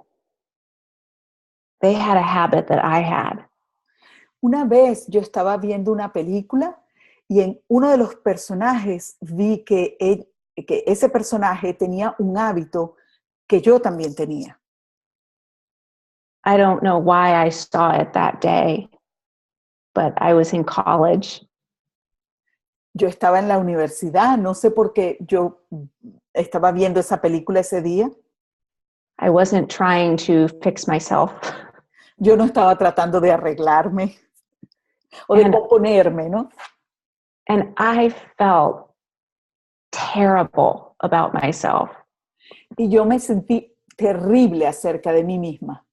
they had a habit that I had. Una vez yo estaba viendo una película y en uno de los personajes vi que ese personaje tenía un hábito que yo también tenía. I don't know why I saw it that day, but I was in college. Yo estaba en la universidad, no sé por qué yo estaba viendo esa película ese día. I wasn't trying to fix myself. Yo no estaba tratando de arreglarme o de componerme, ¿no? And I felt terrible about myself. Y yo me sentí terrible acerca de mí misma.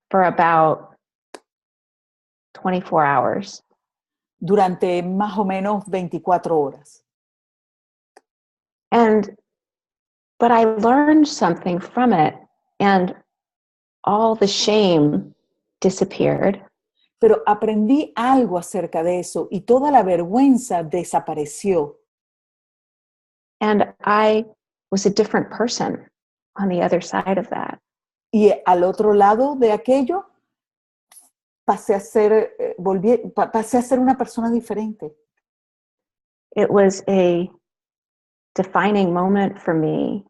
For about 24 hours. Durante más o menos 24 horas. But I learned something from it, and all the shame disappeared. Pero aprendí algo acerca de eso y toda la vergüenza desapareció. And I was a different person on the other side of that. Y al otro lado de aquello, pasé a ser una persona diferente. It was a defining moment for me.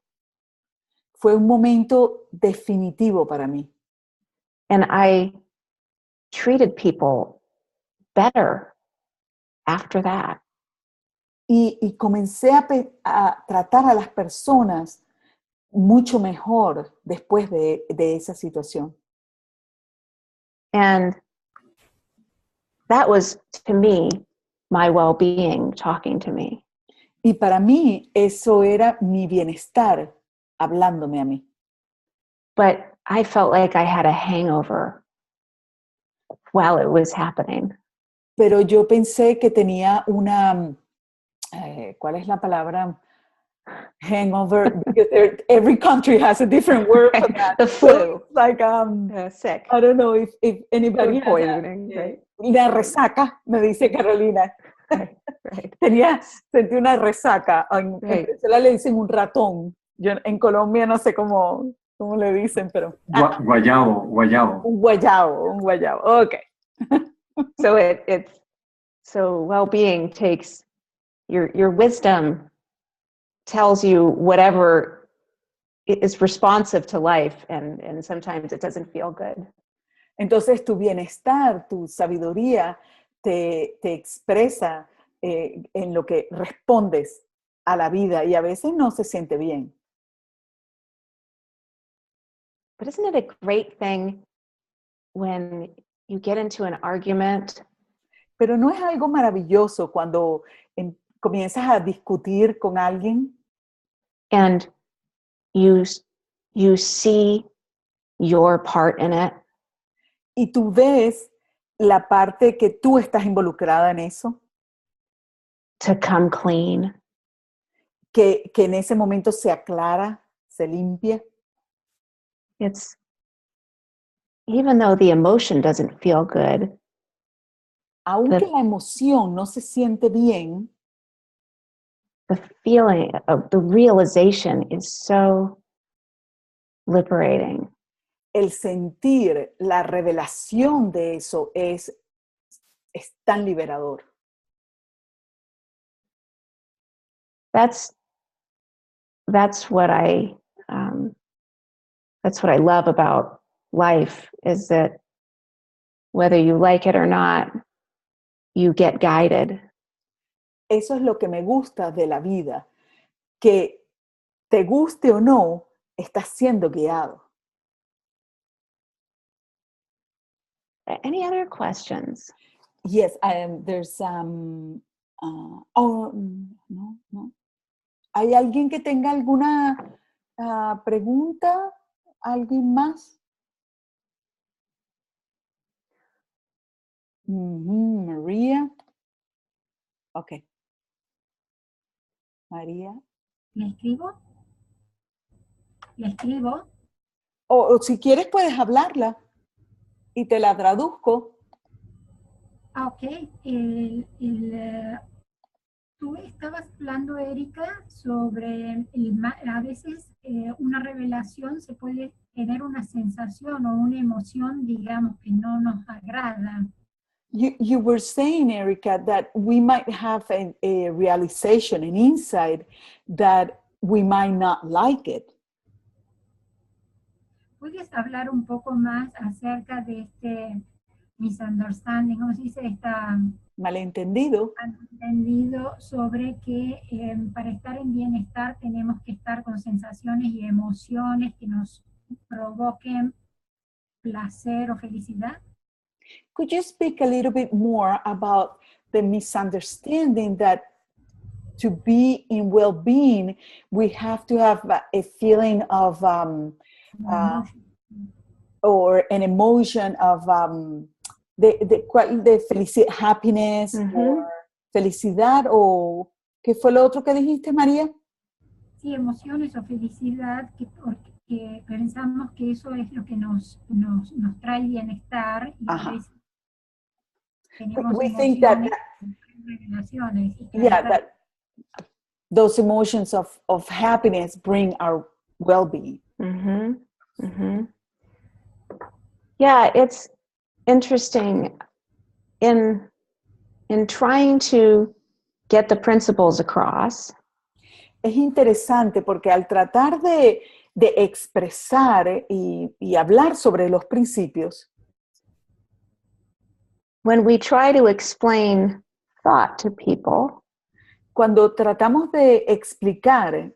Fue un momento definitivo para mí. And I treated people better after that. Y comencé a tratar a las personas mucho mejor después de esa situación. And that was, to me, my well-being talking to me. Y para mí, eso era mi bienestar hablándome a mí. But I felt like I had a hangover while it was happening. Pero yo pensé que tenía una, ¿cuál es la palabra? Hangover. Because every country has a different word for that. The flu. So, like, sick. I don't know if anybody Food poisoning, right? La resaca, me dice Carolina. Right. Sentí una resaca. En Venezuela le dicen un ratón. Yo en Colombia no sé cómo le dicen, pero... Guayabo. Un guayabo. Okay. So well-being takes your wisdom tells you whatever is responsive to life, and sometimes it doesn't feel good. Entonces tu bienestar, tu sabiduría te expresa en lo que respondes a la vida y a veces no se siente bien. But isn't it a great thing when you get into an argument? Pero ¿no es algo maravilloso cuando comienzas a discutir con alguien? And you see your part in it. Y tú ves la parte que tú estás involucrada en eso. To come clean. Que en ese momento se aclara, se limpia. It's, even though the emotion doesn't feel good. Aunque la emoción no se siente bien. The feeling of the realization is so liberating. El sentir, la revelación de eso es tan liberador. That's what I love about life, is that whether you like it or not, you get guided. Eso es lo que me gusta de la vida, que te guste o no, estás siendo guiado. Any other questions? Yes, there's no. ¿Hay alguien que tenga alguna pregunta? ¿Alguien más? María. Ok. María. ¿Le escribo? O si quieres puedes hablarla y te la traduzco. Ok. tú estabas hablando, Erika, sobre a veces una revelación se puede tener una sensación o una emoción, digamos, que no nos agrada. You were saying, Erika, that we might have a realization, an insight that we might not like it. ¿Puedes hablar un poco más acerca de este misunderstanding, cómo se dice, Malentendido. malentendido sobre que para estar en bienestar tenemos que estar con sensaciones y emociones que nos provoquen placer o felicidad? Could you speak a little bit more about the misunderstanding that to be in well-being, we have to have a feeling of or an emotion of de felicidad, happiness, or felicidad, o ¿qué fue lo otro que dijiste, María? Sí, emociones o felicidad, que pensamos que eso es lo que nos trae bienestar, y a veces tenemos We think that relaciones. that those emotions of happiness bring our well-being. Mm-hmm. Mm-hmm. Yeah, it's interesting in trying to get the principles across. Es interesante porque al tratar de expresar y hablar sobre los principios, when we try to explain thought to people, cuando tratamos de explicar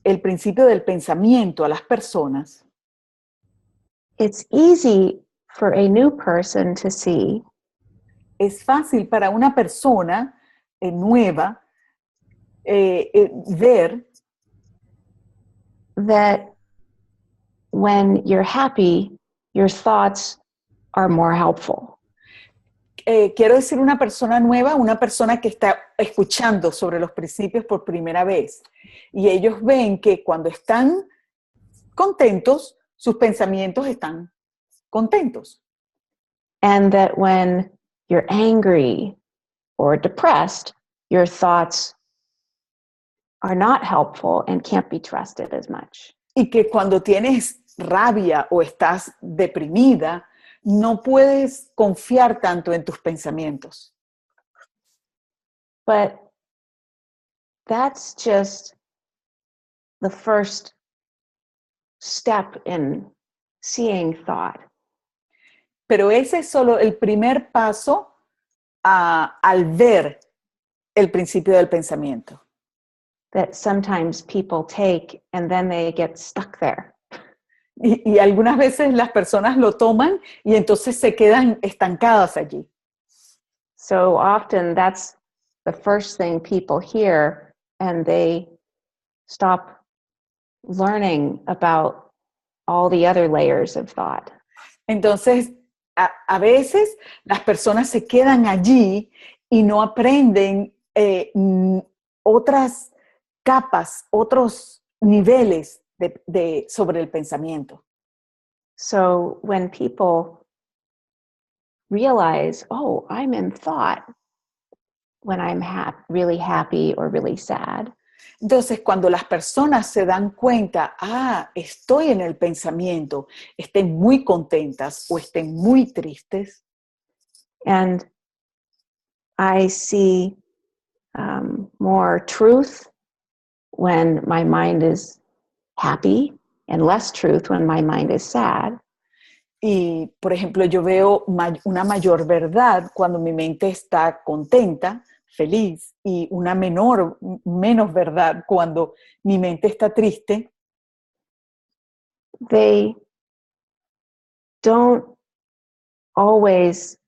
el principio del pensamiento a las personas, it's easy for a new person to see es fácil para una persona nueva ver that when you're happy, your thoughts are more helpful. Quiero decir una persona nueva, una persona que está escuchando sobre los principios por primera vez. Y ellos ven que cuando están contentos, sus pensamientos están contentos. And that when you're angry or depressed, your thoughts are not helpful and can't be trusted as much. Y que cuando tienes rabia o estás deprimida, no puedes confiar tanto en tus pensamientos. But that's just the first step in seeing thought. Pero ese es solo el primer paso al ver el principio del pensamiento. That sometimes people take and then they get stuck there. Y algunas veces las personas lo toman y entonces se quedan estancadas allí. So often that's the first thing people hear, and they stop learning about all the other layers of thought. Entonces, a veces las personas se quedan allí y no aprenden otras capas, otros niveles sobre el pensamiento. So when people realize, oh, I'm in thought when I'm really happy or really sad. Entonces, cuando las personas se dan cuenta, estoy en el pensamiento, estén muy contentas o estén muy tristes. And I see more truth when my mind is happy and less truth when my mind is sad. Y, por ejemplo, yo veo una mayor verdad cuando mi mente está contenta, feliz, y una menos verdad cuando mi mente está triste. They don't always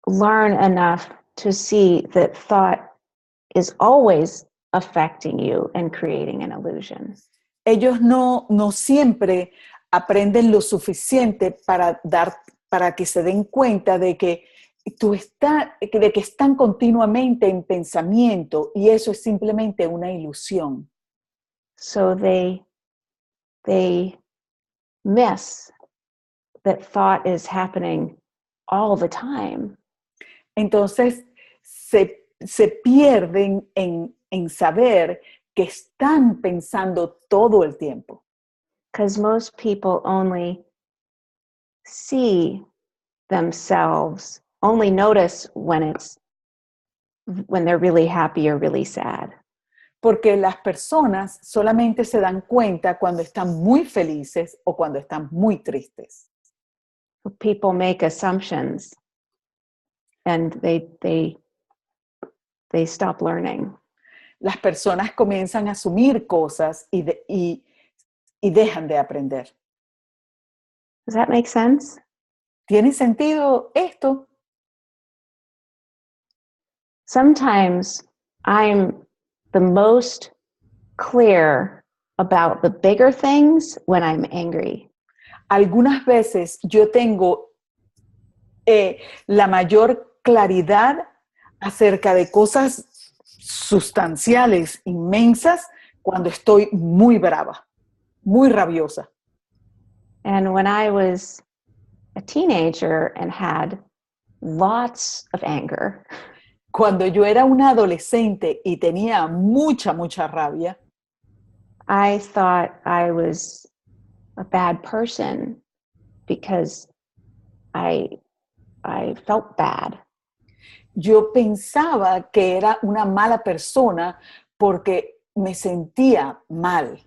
learn enough to see that thought is always affecting you and creating an illusion. Ellos no siempre aprenden lo suficiente para que se den cuenta de que están continuamente en pensamiento y eso es simplemente una ilusión. So they miss that thought is happening all the time. Entonces se pierden en saber que están pensando todo el tiempo. Because most people only see themselves, only notice when they're really happy or really sad. Porque las personas solamente se dan cuenta cuando están muy felices o cuando están muy tristes. People make assumptions and they stop learning. Las personas comienzan a asumir cosas y dejan de aprender. Does that make sense? ¿Tiene sentido esto? Sometimes I'm the most clear about the bigger things when I'm angry. Algunas veces yo tengo la mayor claridad acerca de cosas sustanciales, inmensas, cuando estoy muy brava, muy rabiosa. And when I was a teenager and had lots of anger, Cuando yo era una adolescente y tenía mucha rabia, I thought I was a bad person because I felt bad. yo pensaba que era una mala persona porque me sentía mal.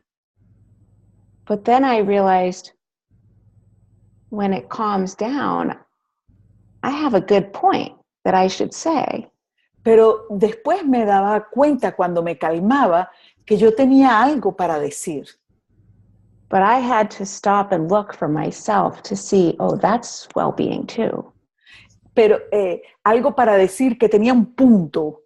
But then I realized when it calms down, I have a good point that I should say. Pero después me daba cuenta cuando me calmaba que yo tenía algo para decir. But I had to stop and look for myself to see, oh, that's well-being too. Pero algo para decir que tenía un punto,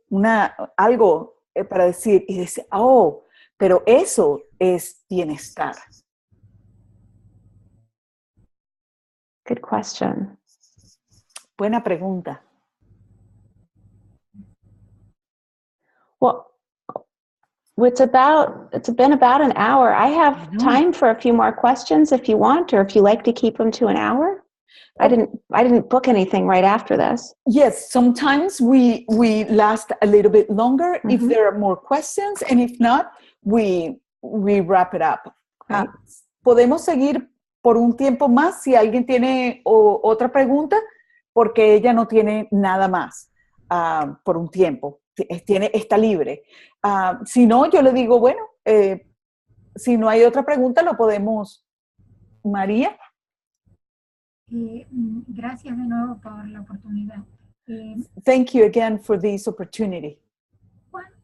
algo para decir y decir, oh, pero eso es bienestar. Good question. Buena pregunta. Well, it's been about an hour. I have time for a few more questions if you want, or if you like to keep them to an hour. I didn't book anything right after this. Yes, sometimes we last a little bit longer if there are more questions, and if not, we wrap it up. Right. Podemos seguir por un tiempo más si alguien tiene otra pregunta, porque ella no tiene nada más por un tiempo. Está libre. Si no, yo le digo, bueno, si no hay otra pregunta, lo podemos. María. Gracias de nuevo por la oportunidad. Thank you again for this opportunity.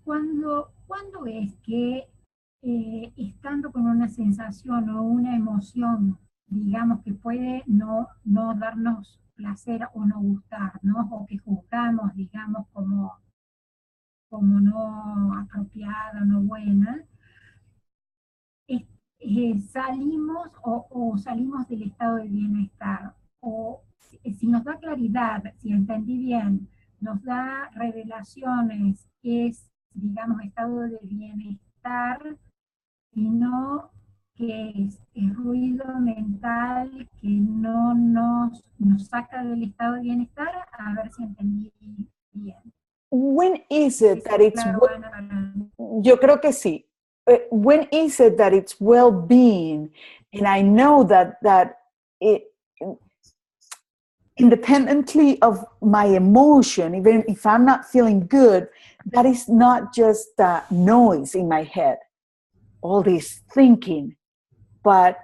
¿Cuándo es que estando con una sensación o una emoción, digamos, que puede no darnos placer o no gustarnos, o que juzgamos, digamos, como no apropiada, no buena, salimos o salimos del estado de bienestar? O si nos da claridad, si entendí bien, nos da revelaciones, es, digamos, estado de bienestar, sino que es ruido mental que no nos saca del estado de bienestar. A ver si entendí bien. When is it that it's... Yo creo que sí. When is it that it's well-being? And I know that it, independently of my emotion, even if I'm not feeling good, that is not just noise in my head, all this thinking, but...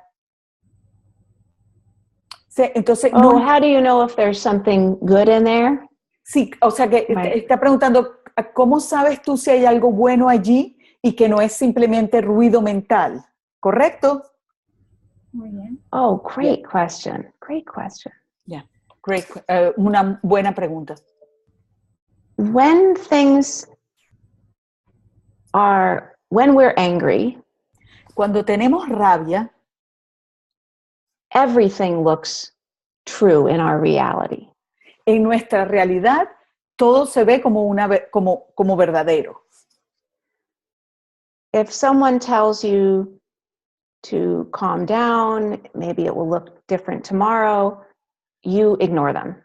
Entonces, how do you know if there's something good in there? Sí, o sea que está preguntando, ¿cómo sabes tú si hay algo bueno allí y que no es simplemente ruido mental? ¿Correcto? Muy bien. Oh, great question. Great question. Yeah, great. Una buena pregunta. When we're angry, cuando tenemos rabia, everything looks true in our reality. En nuestra realidad, todo se ve como verdadero. If someone tells you to calm down, maybe it will look different tomorrow, you ignore them.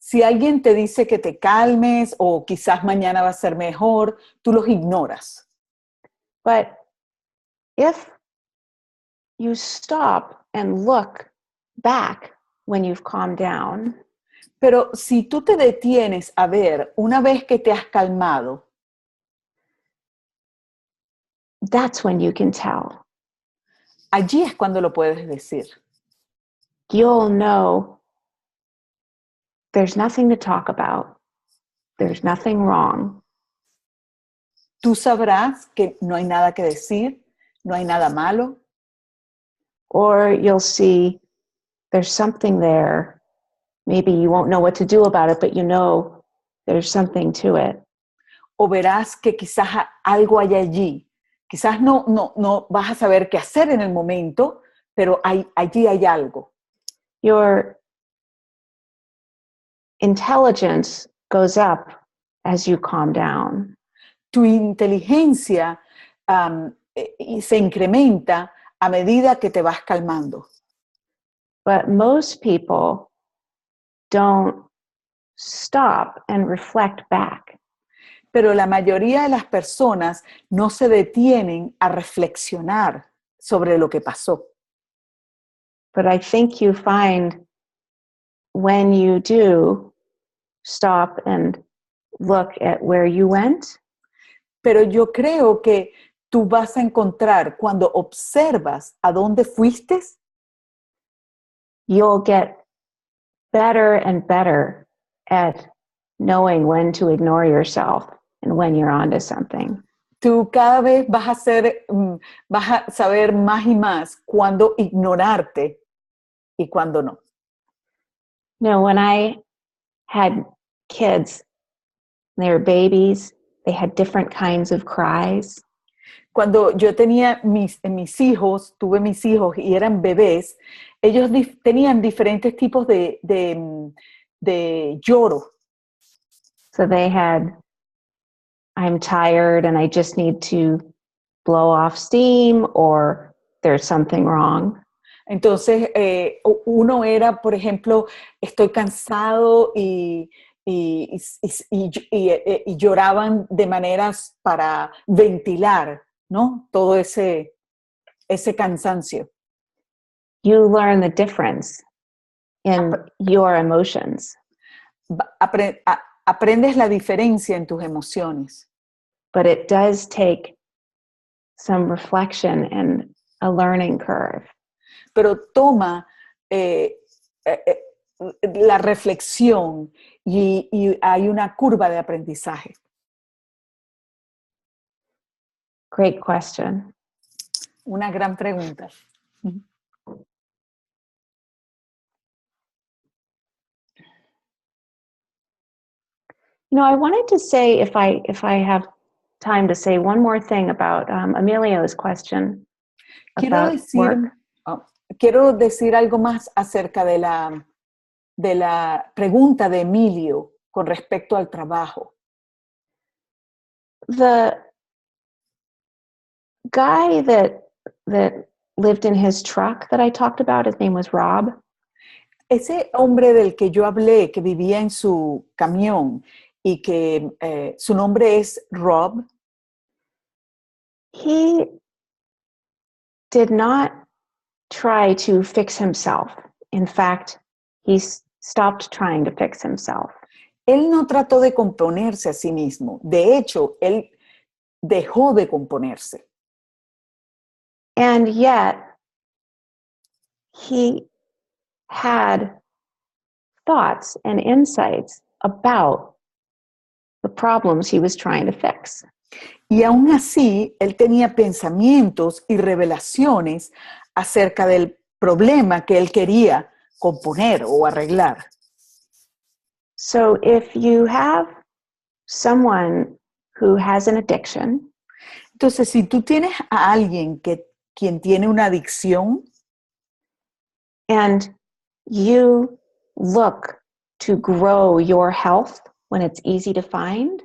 Si alguien te dice que te calmes o quizás mañana va a ser mejor, tú los ignoras. But if you stop and look back when you've calmed down, Pero si tú te detienes a ver una vez que te has calmado, that's when you can tell. allí es cuando lo puedes decir. You'll know there's nothing to talk about. There's nothing wrong. Tú sabrás que no hay nada que decir, no hay nada malo. Or you'll see there's something there. Maybe you won't know what to do about it, but you know there's something to it. O verás que quizás algo hay allí. Quizás no vas a saber qué hacer en el momento, pero allí hay algo. Your intelligence goes up as you calm down. Tu inteligencia se incrementa a medida que te vas calmando. But most people don't stop and reflect back. Pero la mayoría de las personas no se detienen a reflexionar sobre lo que pasó. But I think you find when you do stop and look at where you went, Pero yo creo que tú vas a encontrar, cuando observas a dónde fuiste, you'll get better and better at knowing when to ignore yourself and when you're onto something. tú cada vez vas a saber más y más cuándo ignorarte y cuándo no. You know, when I had kids, they were babies, they had different kinds of cries. Cuando yo tenía tuve mis hijos y eran bebés, ellos tenían diferentes tipos de lloro. So they had, I'm tired and I just need to blow off steam, or there's something wrong. Entonces, uno era, por ejemplo, estoy cansado y lloraban de maneras para ventilar, ¿no? Todo ese cansancio. You learn the difference in your emotions. Aprendes la diferencia en tus emociones. But it does take some reflection and a learning curve. Pero toma la reflexión y hay una curva de aprendizaje. Great question. Una gran pregunta. You know, I wanted to say, if I have time to say one more thing about Emilio's question about work. Quiero decir algo más acerca de la pregunta de Emilio con respecto al trabajo. The guy that lived in his truck that I talked about, his name was Rob. Ese hombre del que yo hablé, que vivía en su camión y que su nombre es Rob. He did not try to fix himself. In fact, he stopped trying to fix himself. Él no trató de componerse a sí mismo. De hecho, él dejó de componerse. And yet, he had thoughts and insights about the problems he was trying to fix. Y aún así, él tenía pensamientos y revelaciones acerca del problema que él quería componer o arreglar. So if you have someone who has an addiction, entonces si tú tienes a alguien quien tiene una adicción, and you look to grow your health when it's easy to find,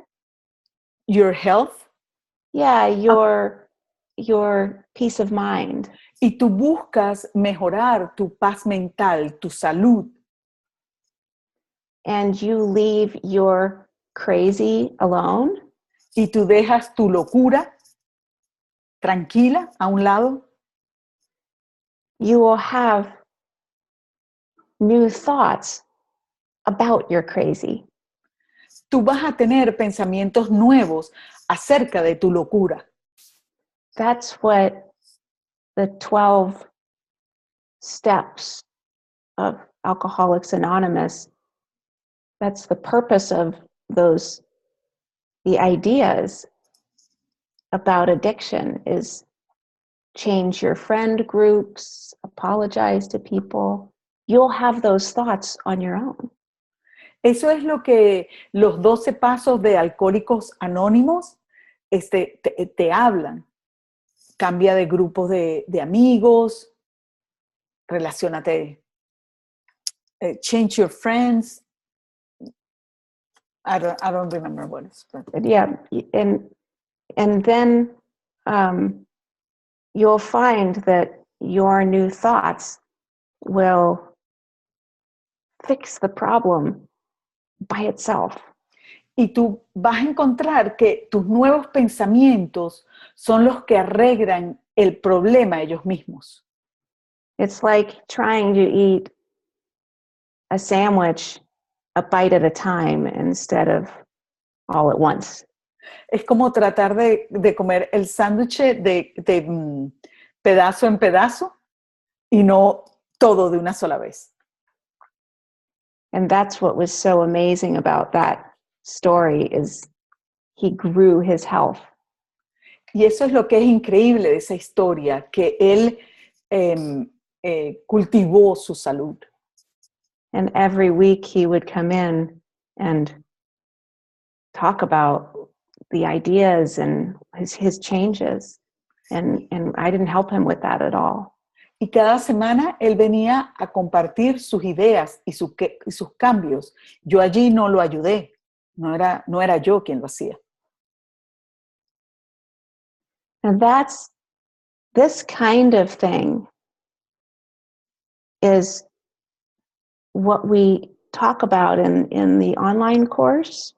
your health, yeah, your peace of mind, y tú buscas mejorar tu paz mental, tu salud, and you leave your crazy alone, y tú dejas tu locura tranquila a un lado, you will have new thoughts about your crazy. tú vas a tener pensamientos nuevos acerca de tu locura. That's what the 12 steps of Alcoholics Anonymous, that's the purpose of those, the ideas about addiction is change your friend groups, apologize to people. You'll have those thoughts on your own. Eso es lo que los 12 pasos de Alcohólicos Anónimos te hablan. Cambia de grupos de amigos, relaciónate, change your friends. I don't remember what it's called. Yeah, and then you'll find that your new thoughts will fix the problem by itself. Y tú vas a encontrar que tus nuevos pensamientos son los que arreglan el problema ellos mismos. It's like trying to eat a sandwich a bite at a time instead of all at once. Es como tratar de comer el sándwich de pedazo en pedazo y no todo de una sola vez. And that's what was so amazing about that story is he grew his health. Y eso es lo que es increíble de esa historia, que él cultivó su salud. And every week he would come in and talk about the ideas and his changes. And I didn't help him with that at all. Y cada semana él venía a compartir sus ideas y sus cambios. Yo allí no lo ayudé. No era yo quien lo hacía. And this kind of thing is what we talk about in the online course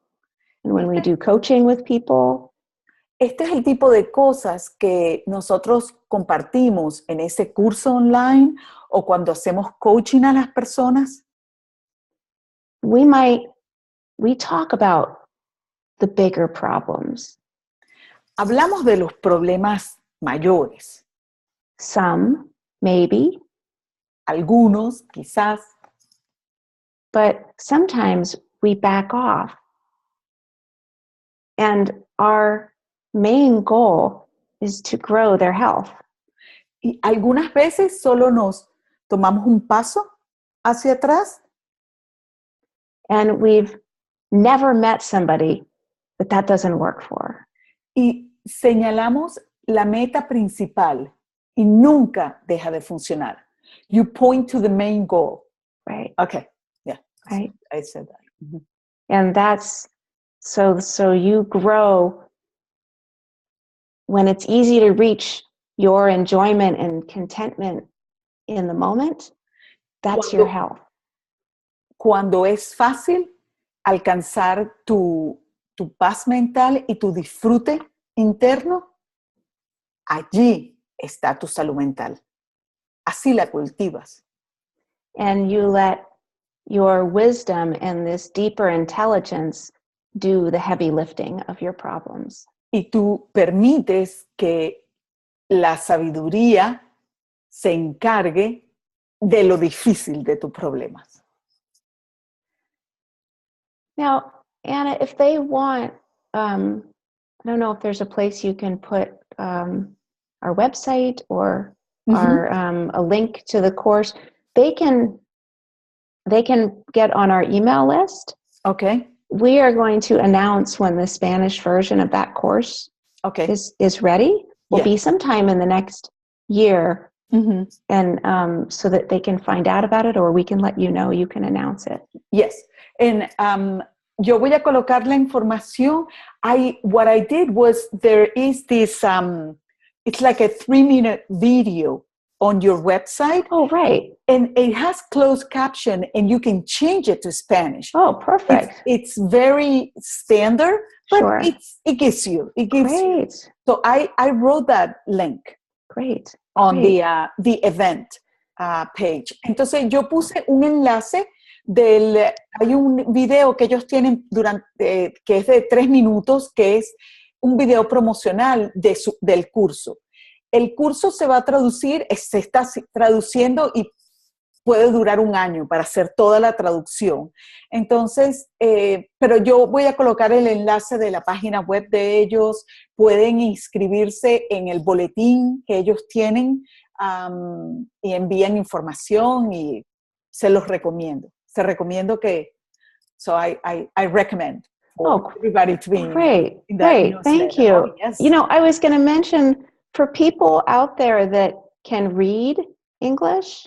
and when we do coaching with people. Este es el tipo de cosas que nosotros compartimos en ese curso online o cuando hacemos coaching a las personas. We talk about the bigger problems. Hablamos de los problemas mayores. Some, maybe. Algunos, quizás. But sometimes we back off. And our main goal is to grow their health. Y algunas veces solo nos tomamos un paso hacia atrás. And we've never met somebody that doesn't work for. Y señalamos la meta principal y nunca deja de funcionar. You point to the main goal. Right. Okay. Yeah. Right. I said that. Mm-hmm. And that's so you grow when it's easy to reach your enjoyment and contentment in the moment. That's your health. Cuando es fácil alcanzar tu paz mental y tu disfrute interno, allí está tu salud mental. Así la cultivas. And you let your wisdom and this deeper intelligence do the heavy lifting of your problems. Y tú permites que la sabiduría se encargue de lo difícil de tus problemas. Now, Anna, if they want, I don't know if there's a place you can put our website or a link to the course. They can get on our email list. Okay. We are going to announce when the Spanish version of that course is ready. Will be sometime in the next year. Mm-hmm. And so that they can find out about it, or we can let you know, you can announce it. Yes. And yo voy a colocar la información. What I did was there is this, it's like a 3-minute video on your website. Oh, right. And it has closed caption, and you can change it to Spanish. Oh, perfect. It's very standard, but Sure. it gives you. Great. So I wrote that link Great. on Great. the event page. Entonces yo puse un enlace hay un video que ellos tienen que es de 3 minutos, que es un video promocional del curso. El curso se va a traducir, se está traduciendo y puede durar 1 año para hacer toda la traducción. Entonces, pero yo voy a colocar el enlace de la página web de ellos. Pueden inscribirse en el boletín que ellos tienen y envían información y se los recomiendo. Se recomiendo que, so I recommend for everybody to be great. in that Great. Thank you. Oh, yes. You know, I was going to mention for people out there that can read English,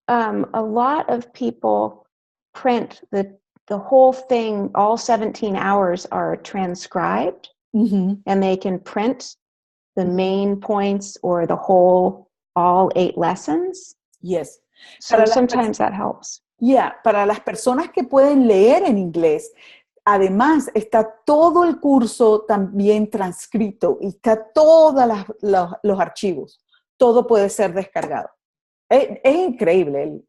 a lot of people print the whole thing, all 17 hours are transcribed, and they can print the main points or the whole, all 8 lessons. Yes. So sometimes that helps. Yeah, para las personas que pueden leer en inglés, además está todo el curso también transcrito y está todos los archivos. Todo puede ser descargado. Es increíble.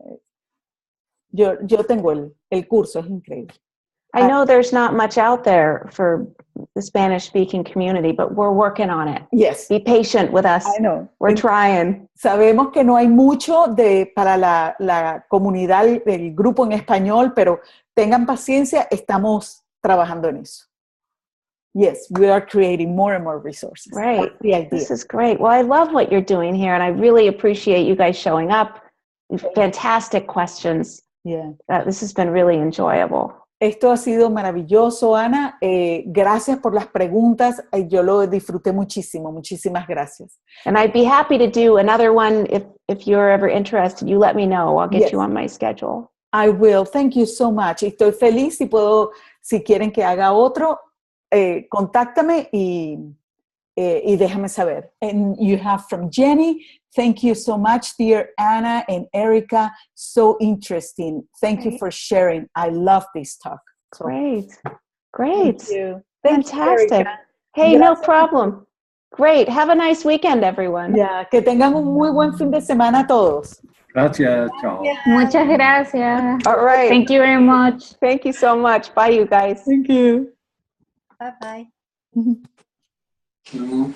Yo tengo el curso, es increíble. I know there's not much out there for the Spanish-speaking community, but we're working on it. Yes. Be patient with us. I know. We're trying. Sabemos que no hay mucho para la comunidad, el grupo en español, pero tengan paciencia, estamos trabajando en eso. Yes, we are creating more and more resources. Right. That's the idea. This is great. Well, I love what you're doing here, and I really appreciate you guys showing up. Fantastic questions. Yeah. This has been really enjoyable. Esto ha sido maravilloso, Ana. Gracias por las preguntas. Yo lo disfruté muchísimo. Muchísimas gracias. And I'd be happy to do another one if you're ever interested. You let me know. I'll get you on my schedule. I will. Thank you so much. Estoy feliz. Si quieren que haga otro, contáctame y déjame saber. And you have from Jenny, thank you so much, dear Anna and Erika. So interesting. Thank you for sharing. I love this talk. So, Great. Thank you. Fantastic. Thank you, Hey, no problem. Great. Have a nice weekend, everyone. Yeah, que tengan un muy buen fin de semana todos. Gracias, chao. Muchas gracias. All right. Thank you very much. Thank you so much. Bye, you guys. Thank you. Bye bye. Mm.